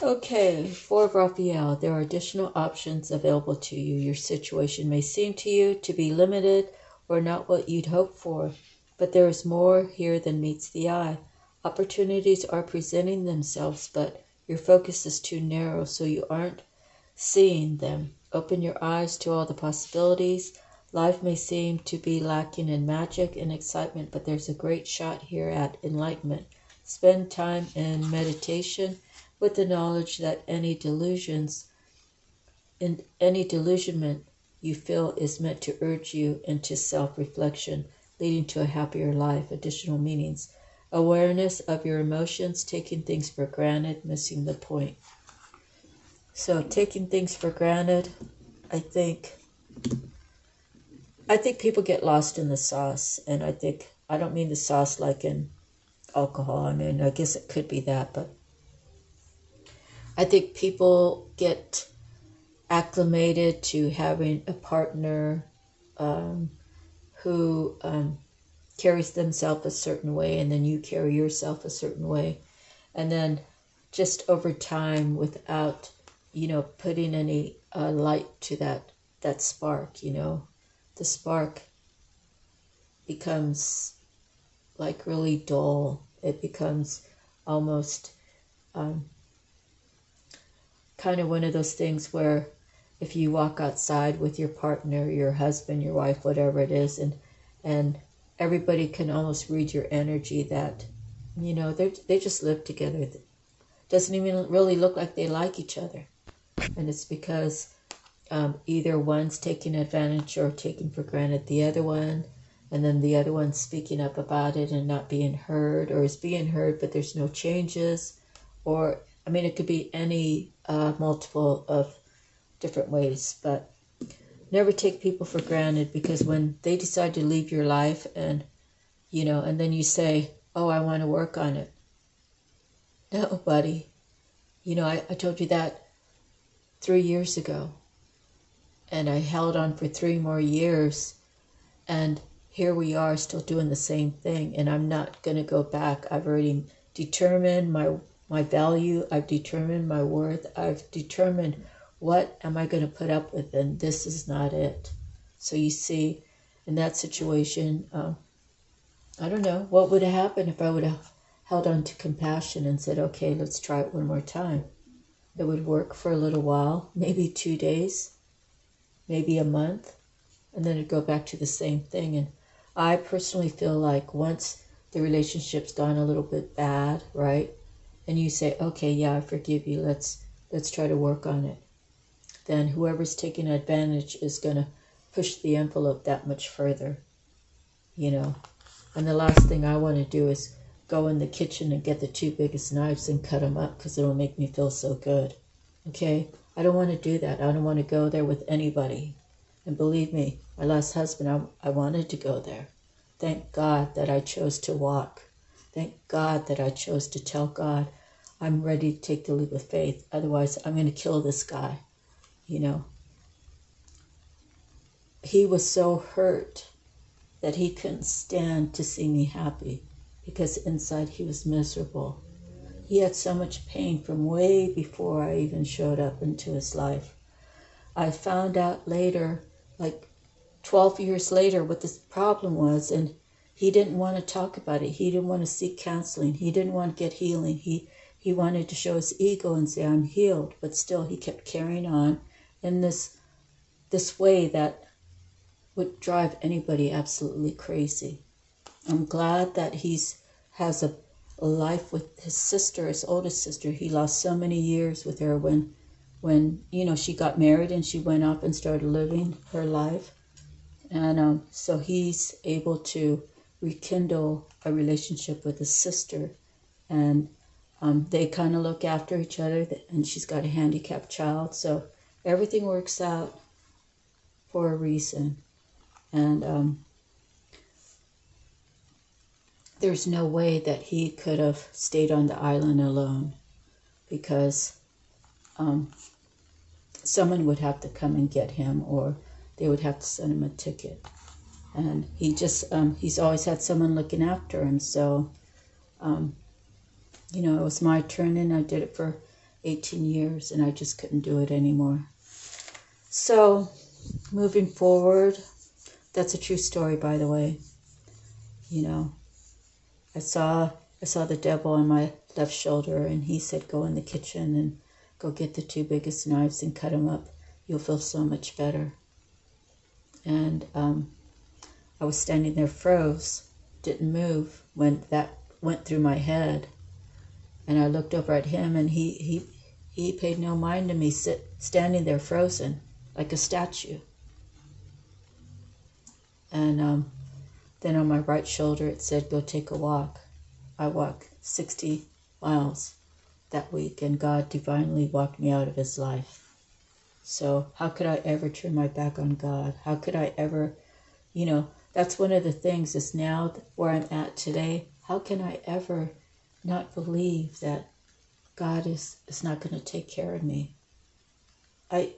Okay, Four of Raphael. There are additional options available to you. Your situation may seem to you to be limited or not what you'd hoped for, but there is more here than meets the eye. Opportunities are presenting themselves, but your focus is too narrow, so you aren't seeing them. Open your eyes to all the possibilities. Life may seem to be lacking in magic and excitement, but there's a great shot here at enlightenment. Spend time in meditation with the knowledge that any delusionment you feel is meant to urge you into self-reflection, leading to a happier life. Additional meanings: awareness of your emotions, taking things for granted, missing the point. So taking things for granted, I think people get lost in the sauce, and I don't mean the sauce like in alcohol. I mean, I guess it could be that, but I think people get acclimated to having a partner who carries themselves a certain way, and then you carry yourself a certain way. And then just over time, without, putting any light to that spark, the spark becomes like really dull. It becomes almost kind of one of those things where if you walk outside with your partner, your husband, your wife, whatever it is, and everybody can almost read your energy that, they just live together. It doesn't even really look like they like each other. And it's because either one's taking advantage or taking for granted the other one, and then the other one's speaking up about it and not being heard, or is being heard but there's no changes, or it could be any multiple of different ways. But never take people for granted, because when they decide to leave your life and then you say, oh, I want to work on it. No, buddy. I told you that 3 years ago, and I held on for 3 more years, and here we are still doing the same thing, and I'm not going to go back. I've already determined my value. I've determined my worth. I've determined what am I going to put up with? And this is not it. So you see, in that situation, I don't know what would have happened if I would have held on to compassion and said, okay, let's try it one more time. It would work for a little while, maybe 2 days, maybe a month, and then it'd go back to the same thing. And I personally feel like once the relationship's gone a little bit bad, right? And you say, okay, yeah, I forgive you. Let's try to work on it. Then whoever's taking advantage is going to push the envelope that much further, you know. And the last thing I want to do is go in the kitchen and get the 2 biggest knives and cut them up because it'll make me feel so good. Okay? I don't want to do that. I don't want to go there with anybody. And believe me, my last husband, I wanted to go there. Thank God that I chose to walk. Thank God that I chose to tell God, I'm ready to take the leap of faith. Otherwise, I'm going to kill this guy. You know. He was so hurt that he couldn't stand to see me happy because inside he was miserable. He had so much pain from way before I even showed up into his life. I found out later, like 12 years later, what this problem was, and he didn't want to talk about it. He didn't want to seek counseling. He didn't want to get healing. He wanted to show his ego and say, I'm healed, but still he kept carrying on in this way that would drive anybody absolutely crazy. I'm glad that has a life with his sister, his oldest sister. He lost so many years with her when she got married and she went off and started living her life. And so he's able to rekindle a relationship with his sister. And they kind of look after each other. And she's got a handicapped child. So everything works out for a reason. And there's no way that he could have stayed on the island alone because someone would have to come and get him or they would have to send him a ticket. And he's always had someone looking after him. So, it was my turn and I did it for 18 years and I just couldn't do it anymore. So, moving forward, that's a true story, by the way. I saw the devil on my left shoulder and he said, go in the kitchen and go get the 2 biggest knives and cut them up. You'll feel so much better. And I was standing there froze, didn't move when that went through my head. And I looked over at him and he paid no mind to me standing there frozen like a statue. And then on my right shoulder it said, go take a walk. I walked 60 miles that week and God divinely walked me out of his life. So how could I ever turn my back on God? How could I ever, that's one of the things is now where I'm at today. How can I ever not believe that God is not going to take care of me? I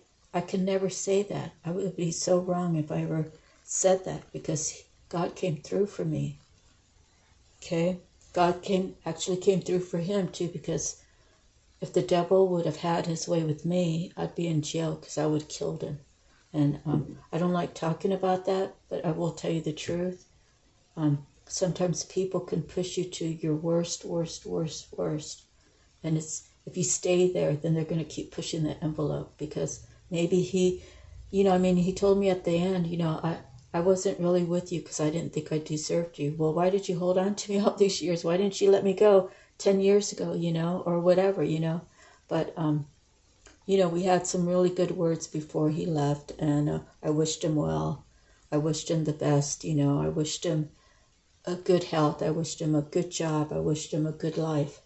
can never say that. I would be so wrong if I ever said that because God came through for me. Okay? God actually came through for him too because if the devil would have had his way with me, I'd be in jail because I would have killed him. And I don't like talking about that, but I will tell you the truth. Sometimes people can push you to your worst. And if you stay there, then they're going to keep pushing the envelope because maybe he told me at the end, I wasn't really with you because I didn't think I deserved you. Well, why did you hold on to me all these years? Why didn't you let me go 10 years ago, or whatever, But, we had some really good words before he left, and I wished him well. I wished him the best, I wished him a good health. I wished him a good job. I wished him a good life,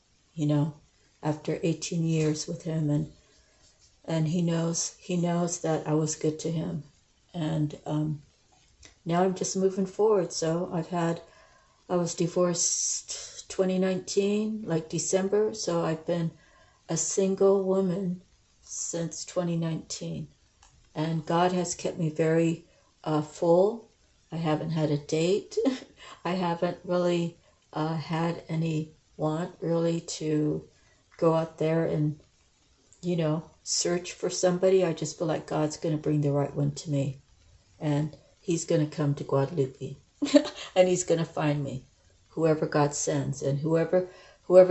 after 18 years with him. And he knows that I was good to him. And now I'm just moving forward. So I was divorced 2019, like December. So I've been a single woman since 2019. And God has kept me very full. I haven't had a date. I haven't really had any want really to go out there and, search for somebody, I just feel like God's going to bring the right one to me. And he's going to come to Guadalupe. And he's going to find me. Whoever God sends. And whoever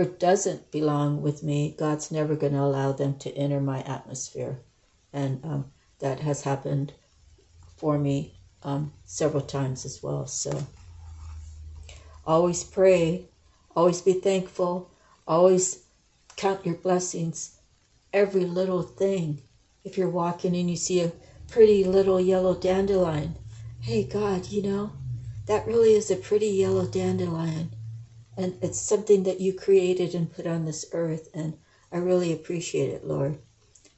doesn't belong with me, God's never going to allow them to enter my atmosphere. And that has happened for me several times as well. So always pray. Always be thankful. Always count your blessings. Every little thing. If you're walking and you see a pretty little yellow dandelion, hey God, that really is a pretty yellow dandelion. And it's something that you created and put on this earth. And I really appreciate it, Lord.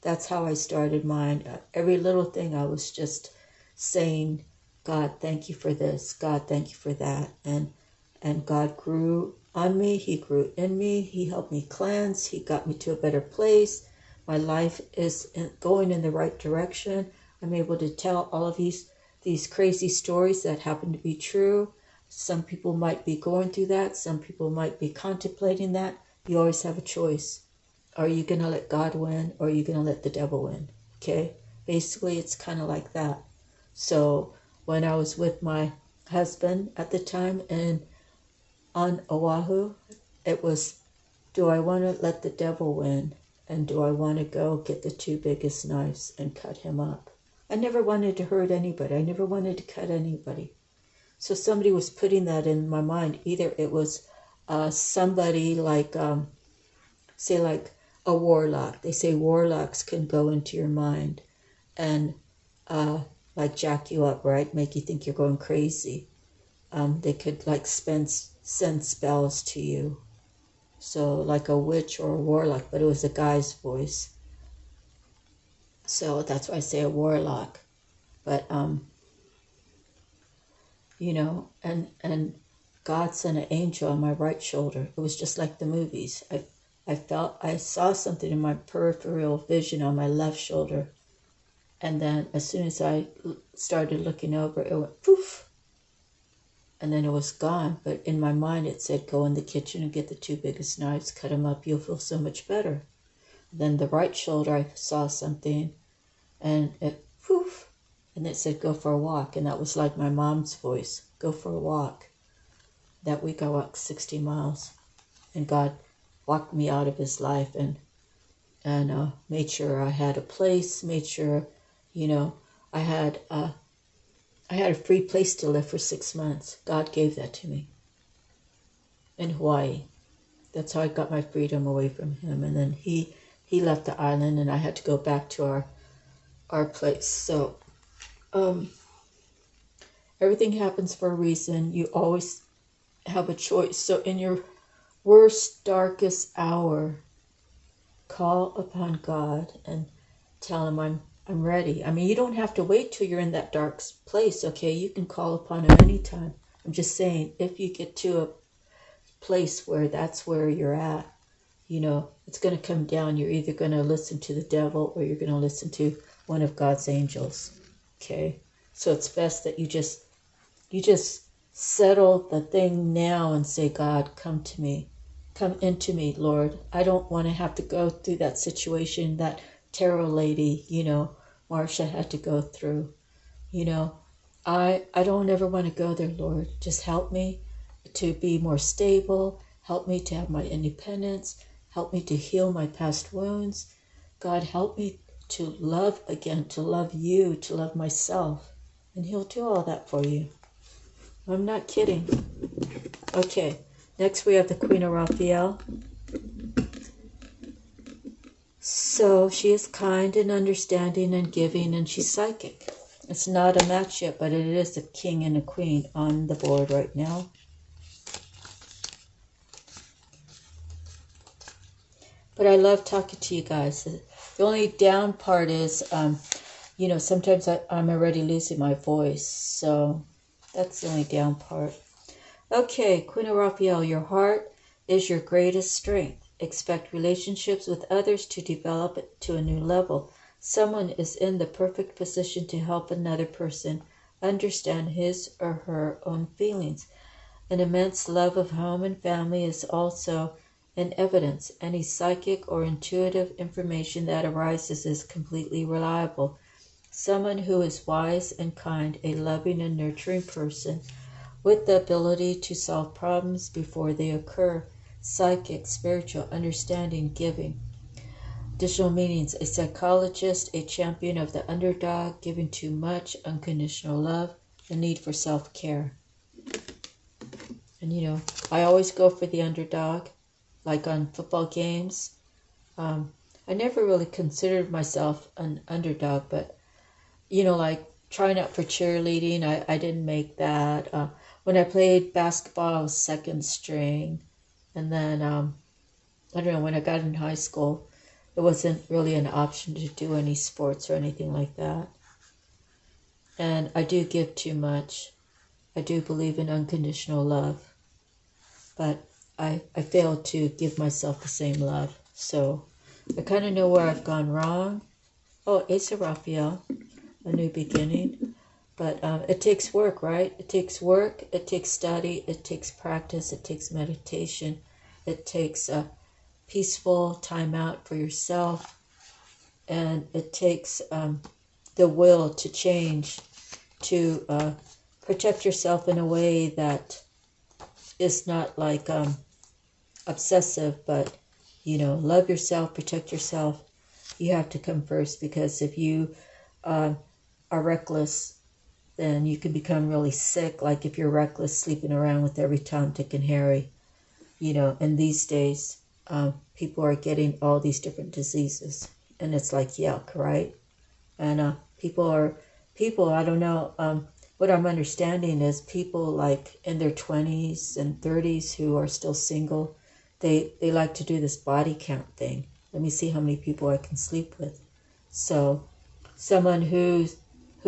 That's how I started mine. Every little thing I was just saying, God, thank you for this. God, thank you for that. And God grew on me. He grew in me. He helped me cleanse. He got me to a better place. My life is going in the right direction. I'm able to tell all of these crazy stories that happen to be true. Some people might be going through that. Some people might be contemplating that. You always have a choice. Are you going to let God win, or are you going to let the devil win? Okay? Basically, it's kind of like that. So when I was with my husband at the time and on Oahu, it was, do I want to let the devil win? And do I want to go get the 2 biggest knives and cut him up? I never wanted to hurt anybody. I never wanted to cut anybody. So somebody was putting that in my mind. Either it was somebody like, say like a warlock. They say warlocks can go into your mind and like jack you up, right? Make you think you're going crazy. They could like send spells to you. So like a witch or a warlock, but it was a guy's voice. So that's why I say a warlock. But, and God sent an angel on my right shoulder. It was just like the movies. I saw something in my peripheral vision on my left shoulder. And then as soon as I started looking over, it went poof. And then it was gone. But in my mind, it said, go in the kitchen and get the 2 biggest knives, cut them up. You'll feel so much better. Then the right shoulder, I saw something and it poof. And it said, go for a walk. And that was like my mom's voice. Go for a walk. That week I walked 60 miles. And God walked me out of his life and made sure I had a place, made sure, I had a free place to live for 6 months. God gave that to me in Hawaii. That's how I got my freedom away from him. And then he left the island and I had to go back to our place. So everything happens for a reason. You always have a choice. So in your worst, darkest hour, call upon God and tell him I'm ready. I mean, you don't have to wait till you're in that dark place, okay? You can call upon him anytime. I'm just saying, if you get to a place where that's where you're at, it's going to come down. You're either going to listen to the devil or you're going to listen to one of God's angels, okay? So it's best that you just settle the thing now and say, God, come to me. Come into me, Lord. I don't want to have to go through that situation that tarot lady, Marsha had to go through. I don't ever want to go there, Lord. Just help me to be more stable. Help me to have my independence. Help me to heal my past wounds. God, help me to love again, to love you, to love myself. And he'll do all that for you. I'm not kidding. Okay, next we have the Queen of Raphael. So she is kind and understanding and giving, and she's psychic. It's not a match yet, but it is a king and a queen on the board right now. But I love talking to you guys. The only down part is, sometimes I'm already losing my voice. So that's the only down part. Okay, Queen of Raphael, your heart is your greatest strength. Expect relationships with others to develop it to a new level. Someone is in the perfect position to help another person understand his or her own feelings. An immense love of home and family is also and evidence. Any psychic or intuitive information that arises is completely reliable. Someone who is wise and kind, a loving and nurturing person with the ability to solve problems before they occur. Psychic, spiritual, understanding, giving. Additional meanings: a psychologist, a champion of the underdog, giving too much, unconditional love, the need for self-care. And I always go for the underdog, like on football games. I never really considered myself an underdog, but like trying out for cheerleading, I didn't make that. When I played basketball, I was second string. And then, I don't know, when I got in high school, it wasn't really an option to do any sports or anything like that. And I do give too much. I do believe in unconditional love. But I fail to give myself the same love. So I kind of know where I've gone wrong. Oh, Ace of Raphael, a new beginning. But it takes work, right? It takes work, it takes study, it takes practice, it takes meditation. It takes a peaceful time out for yourself. And it takes the will to change, to protect yourself in a way that is not like obsessive, but love yourself, protect yourself. You have to come first, because if you are reckless, then you can become really sick. Like if you're reckless, sleeping around with every Tom, Dick, and Harry. And these days, people are getting all these different diseases, and it's like yuck, right? And people, I don't know. What I'm understanding is people like in their 20s and 30s who are still single, they like to do this body count thing. Let me see how many people I can sleep with. So someone who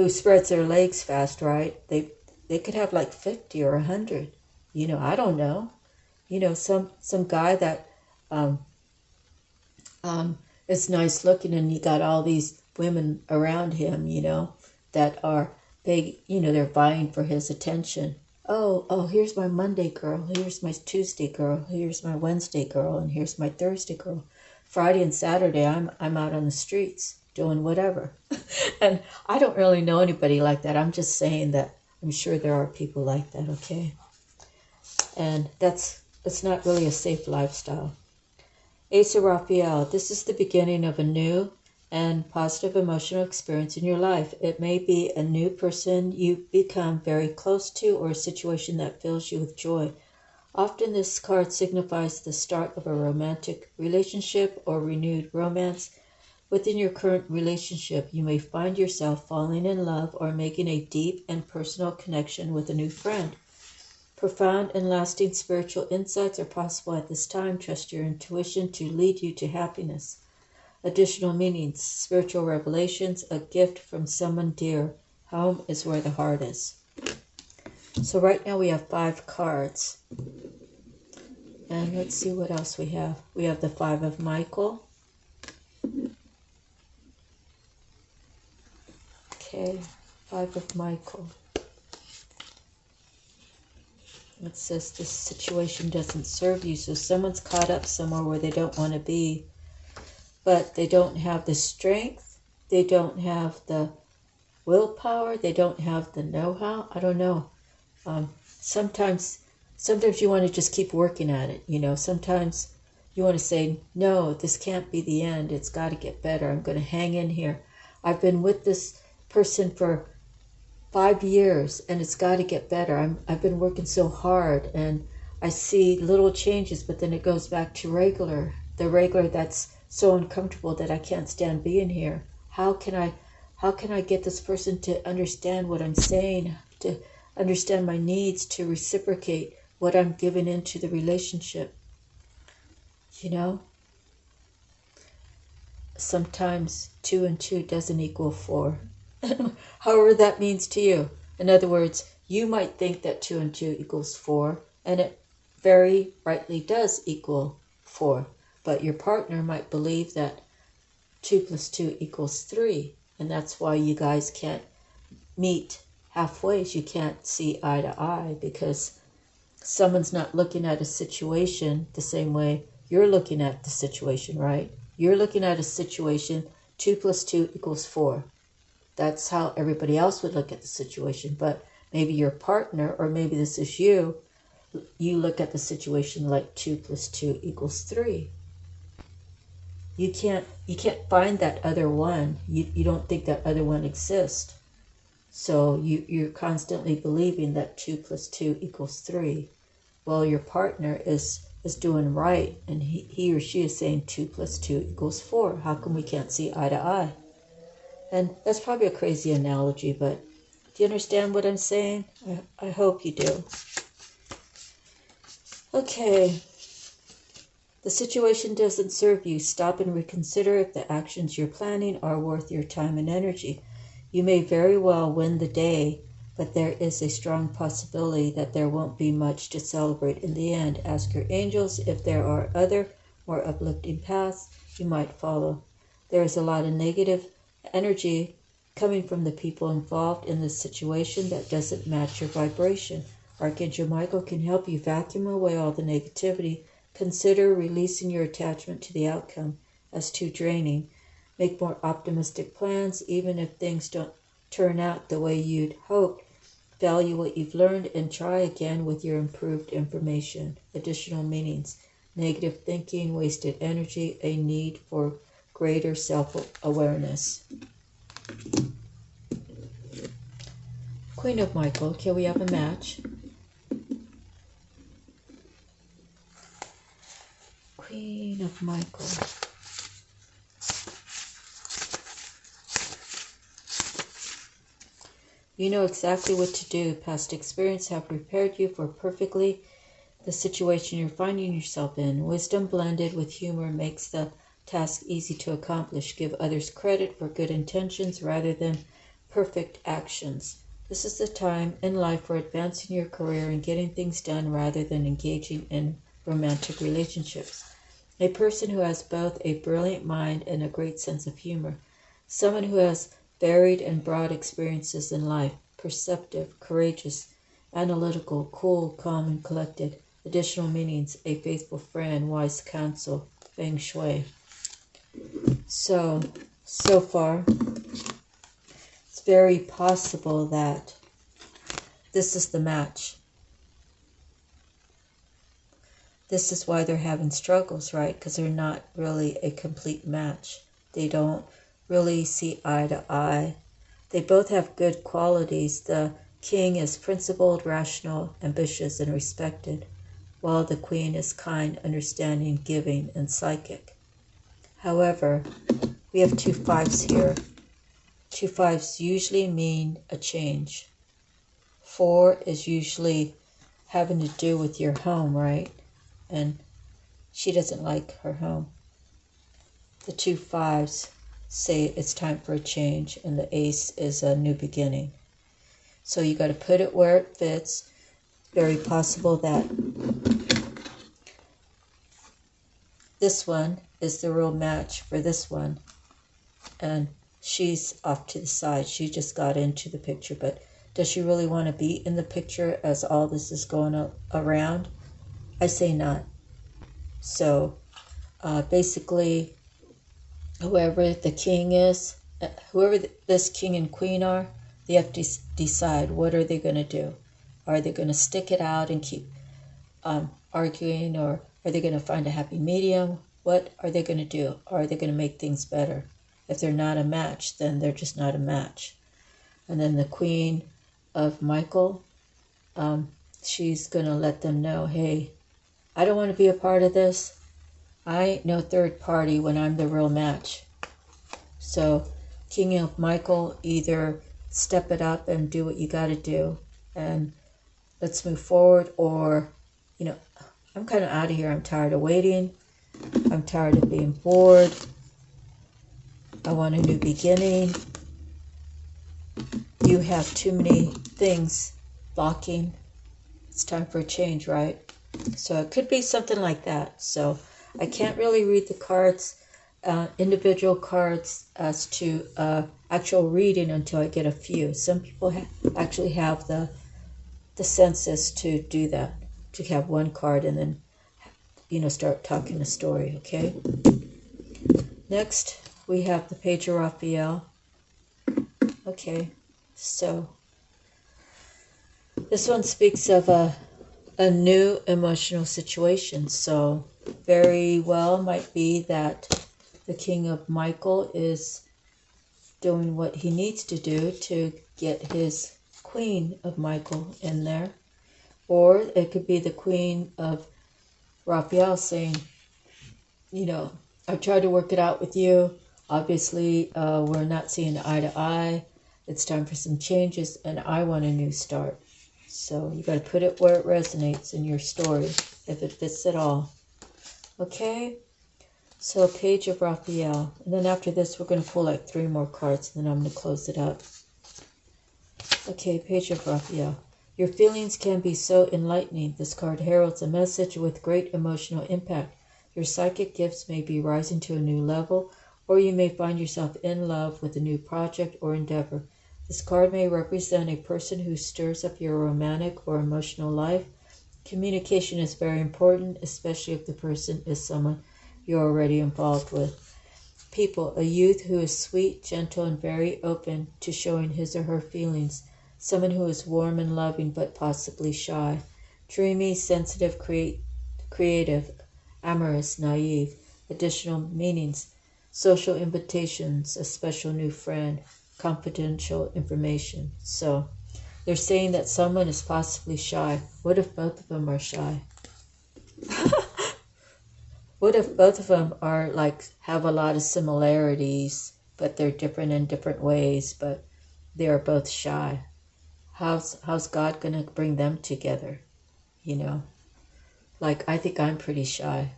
spreads their legs fast, right? They could have like 50 or 100. I don't know. Some guy that is nice looking, and you got all these women around him, that are they're vying for his attention. Oh, here's my Monday girl, here's my Tuesday girl, here's my Wednesday girl, and here's my Thursday girl. Friday and Saturday, I'm out on the streets doing whatever. And I don't really know anybody like that. I'm just saying that I'm sure there are people like that, okay? And it's not really a safe lifestyle. Ace of Raphael, this is the beginning of a new and positive emotional experience in your life. It may be a new person you become very close to, or a situation that fills you with joy. Often this card signifies the start of a romantic relationship or renewed romance. Within your current relationship, you may find yourself falling in love or making a deep and personal connection with a new friend. Profound and lasting spiritual insights are possible at this time. Trust your intuition to lead you to happiness. Additional meanings: spiritual revelations, a gift from someone dear. Home is where the heart is. So right now we have 5 cards. And let's see what else we have. We have the 5 of Michael. Okay, 5 of Michael. It says this situation doesn't serve you. So someone's caught up somewhere where they don't want to be. But they don't have the strength. They don't have the willpower. They don't have the know-how. I don't know. Sometimes you want to just keep working at it. Sometimes you want to say, no, this can't be the end. It's got to get better. I'm going to hang in here. I've been with this person for 5 years, and it's got to get better. I've been working so hard, and I see little changes, but then it goes back to the regular that's so uncomfortable that I can't stand being here. How can I get this person to understand what I'm saying, to understand my needs, to reciprocate what I'm giving into the relationship? Sometimes 2 and 2 doesn't equal 4. However that means to you. In other words, you might think that 2 and 2 equals 4, and it very rightly does equal 4. But your partner might believe that 2 plus 2 equals 3, and that's why you guys can't meet halfway. You can't see eye to eye, because someone's not looking at a situation the same way you're looking at the situation, right? You're looking at a situation, 2 plus 2 equals 4. That's how everybody else would look at the situation. But maybe your partner, or maybe this is you look at the situation like 2 plus 2 equals 3. You can't find that other one. You don't think that other one exists. So you're constantly believing that 2 plus 2 equals 3. Well, your partner is doing right, and he or she is saying 2 plus 2 equals 4. How come we can't see eye to eye? And that's probably a crazy analogy, but do you understand what I'm saying? I hope you do. Okay. The situation doesn't serve you. Stop and reconsider if the actions you're planning are worth your time and energy. You may very well win the day, but there is a strong possibility that there won't be much to celebrate in the end. Ask your angels if there are other, more uplifting paths you might follow. There is a lot of negative energy coming from the people involved in this situation that doesn't match your vibration. Archangel Michael can help you vacuum away all the negativity. Consider releasing your attachment to the outcome as too draining. Make more optimistic plans, even if things don't turn out the way you'd hoped. Value what you've learned and try again with your improved information. Additional meanings: negative thinking, wasted energy, a need for greater self-awareness. Queen of Michael, can we have a match? Queen of Michael. You know exactly what to do. Past experience have prepared you for perfectly the situation you're finding yourself in. Wisdom blended with humor makes the task easy to accomplish. Give others credit for good intentions rather than perfect actions. This is the time in life for advancing your career and getting things done rather than engaging in romantic relationships. A person who has both a brilliant mind and a great sense of humor. Someone who has varied and broad experiences in life. Perceptive, courageous, analytical, cool, calm, and collected. Additional meanings: a faithful friend, wise counsel, feng shui. So far, it's very possible that this is the match. This is why they're having struggles, right? Because they're not really a complete match. They don't really see eye to eye. They both have good qualities. The king is principled, rational, ambitious, and respected, while the queen is kind, understanding, giving, and psychic. However, we have 2 5s here. 2 5s usually mean a change. 4 is usually having to do with your home, right? And she doesn't like her home. The 2 5s say it's time for a change, and the ace is a new beginning. So you got to put it where it fits. Very possible that this one is the real match for this one, and she's off to the side. She just got into the picture, but does she really want to be in the picture as all this is going around? I say not. So basically, whoever the king is, whoever this king and queen are, they have to decide what are they going to do. Are they going to stick it out and keep arguing, or are they going to find a happy medium? What are they going to do? Are they going to make things better? If they're not a match, then they're just not a match. And then the Queen of Michael, she's going to let them know, hey, I don't want to be a part of this. I ain't no third party when I'm the real match. So King of Michael, either step it up and do what you got to do and let's move forward, or, you know, I'm kind of out of here. I'm tired of waiting. I'm tired of being bored. I want a new beginning. You have too many things blocking. It's time for a change, right? So it could be something like that. So I can't really read the cards, individual cards, as to actual reading until I get a few. Some people actually have the senses to do that, to have one card and then start talking a story, okay? Next, we have the Page of Raphael. Okay, so this one speaks of a new emotional situation. So very well might be that the King of Michael is doing what he needs to do to get his Queen of Michael in there. Or it could be the Queen of Raphael saying, I've tried to work it out with you. Obviously, we're not seeing eye to eye. It's time for some changes, and I want a new start. So you got to put it where it resonates in your story, if it fits at all. Okay? So Page of Raphael. And then after this, we're going to pull like 3 more cards, and then I'm going to close it up. Okay, Page of Raphael. Your feelings can be so enlightening. This card heralds a message with great emotional impact. Your psychic gifts may be rising to a new level, or you may find yourself in love with a new project or endeavor. This card may represent a person who stirs up your romantic or emotional life. Communication is very important, especially if the person is someone you're already involved with. People, a youth who is sweet, gentle, and very open to showing his or her feelings. Someone who is warm and loving but possibly shy. Dreamy, sensitive, creative, amorous, naive. Additional meanings. Social invitations, a special new friend, confidential information. So they're saying that someone is possibly shy. What if both of them are shy? What if both of them are have a lot of similarities, but they're different in different ways, but they are both shy? How's God gonna bring them together? I think I'm pretty shy,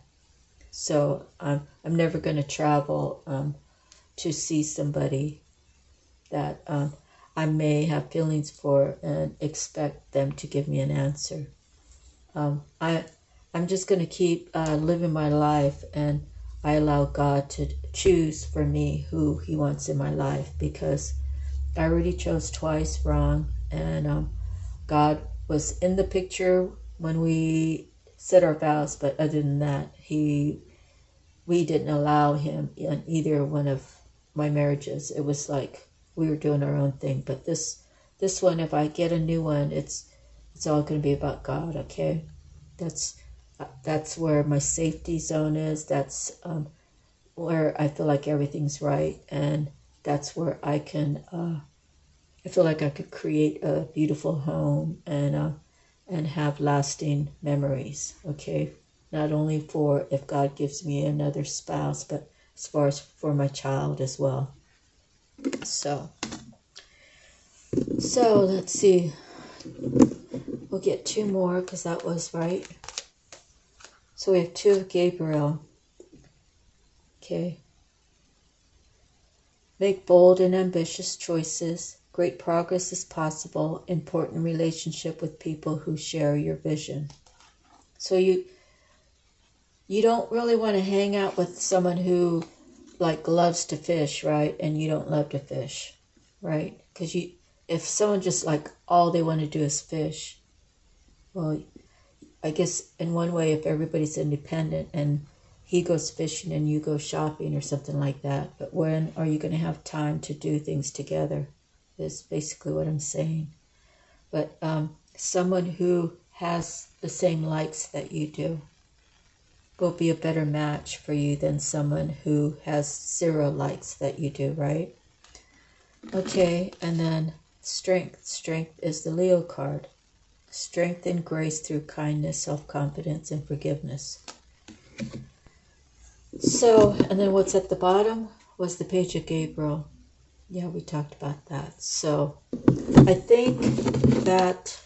so I'm never gonna travel to see somebody that I may have feelings for and expect them to give me an answer. I'm just going to keep living my life, and I allow God to choose for me who he wants in my life, because I already chose twice wrong, and God was in the picture when we said our vows, but other than that, we didn't allow him in either one of my marriages. It was like we were doing our own thing. But this one, if I get a new one, it's all going to be about God. Okay, that's where my safety zone is. That's where I feel like everything's right, and that's where I can. I feel like I could create a beautiful home and have lasting memories. Okay, not only for if God gives me another spouse, but as far as for my child as well. So let's see. We'll get 2 more because that was right. So we have 2 of Gabriel. Okay. Make bold and ambitious choices. Great progress is possible. Important relationship with people who share your vision. So you don't really want to hang out with someone who loves to fish, right? And you don't love to fish, right? Because if someone just all they want to do is fish, well, I guess in one way, if everybody's independent and he goes fishing and you go shopping or something like that, but when are you going to have time to do things together is basically what I'm saying. But someone who has the same likes that you do will be a better match for you than someone who has 0 likes that you do, right? Okay, and then strength. Strength is the Leo card. Strength and grace through kindness, self-confidence, and forgiveness. So, and then what's at the bottom was the Page of Gabriel. Yeah, we talked about that. So, I think that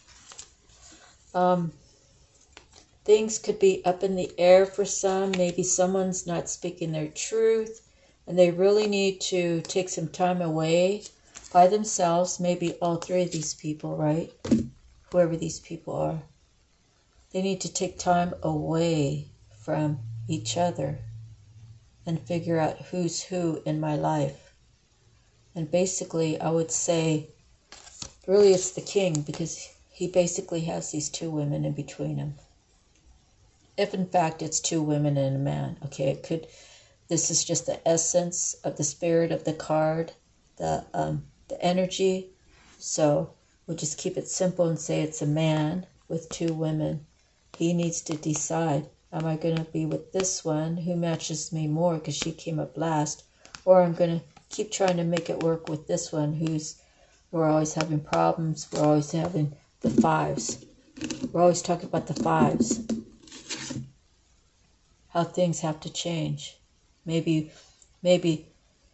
things could be up in the air for some. Maybe someone's not speaking their truth, and they really need to take some time away by themselves. Maybe all 3 of these people, right? Whoever these people are. They need to take time away from each other and figure out who's who in my life. And basically, I would say, really it's the king, because he basically has these 2 women in between him. if in fact it's two women and a man. Okay, it could. This is just the essence of the spirit of the card, the energy. So we'll just keep it simple and say it's a man with two women. He needs to decide, am I going to be with this one who matches me more because she came up last, or I'm going to keep trying to make it work with this one we're always having problems. We're always having the fives. We're always talking about the fives. How things have to change. Maybe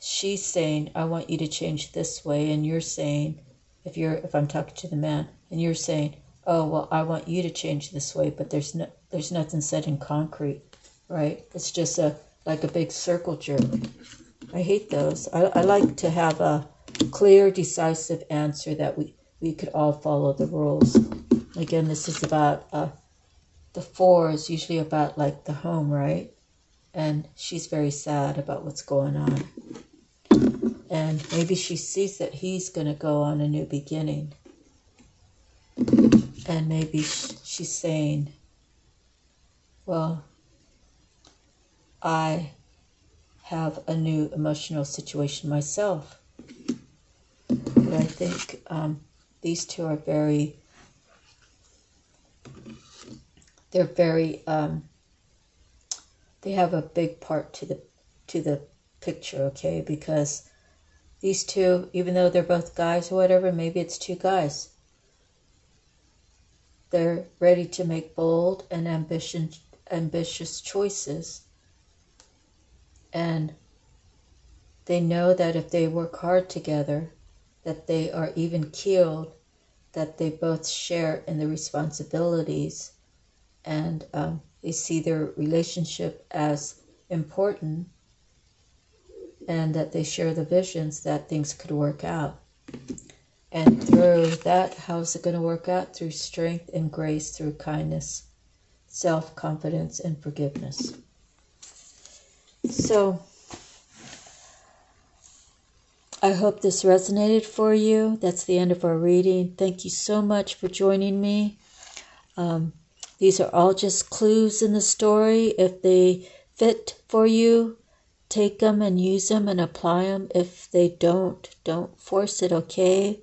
she's saying, I want you to change this way, and you're saying, if I'm talking to the man, and you're saying, oh, well, I want you to change this way, but there's nothing said in concrete, right? It's just like a big circle jerk. I hate those. I like to have a clear, decisive answer that we could all follow the rules. Again, this is about, the 4 is usually about like the home, right? And she's very sad about what's going on. And maybe she sees that he's going to go on a new beginning. And maybe she's saying, well, I have a new emotional situation myself. But I think these two are very, they have a big part to the picture, okay? Because these two, even though they're both guys or whatever, maybe it's two guys. They're ready to make bold and ambitious choices. And they know that if they work hard together, that they are even keeled, that they both share in the responsibilities, and they see their relationship as important, and that they share the visions that things could work out. And through that, how's it going to work out? Through strength and grace, through kindness, self-confidence, and forgiveness. So, I hope this resonated for you. That's the end of our reading. Thank you so much for joining me. These are all just clues in the story. If they fit for you, take them and use them and apply them. If they don't force it, okay?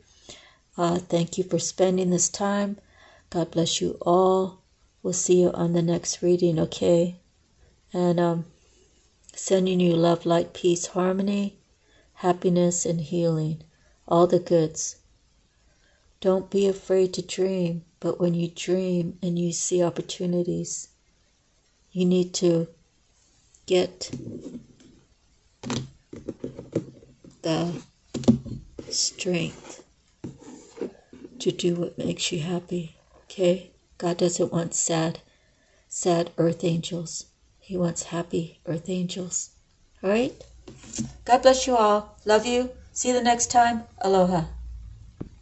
Thank you for spending this time. God bless you all. We'll see you on the next reading, okay? And sending you love, light, peace, harmony, happiness, and healing. All the goods. Don't be afraid to dream, but when you dream and you see opportunities, you need to get the strength to do what makes you happy, okay? God doesn't want sad earth angels. He wants happy earth angels. All right? God bless you all. Love you. See you the next time. Aloha.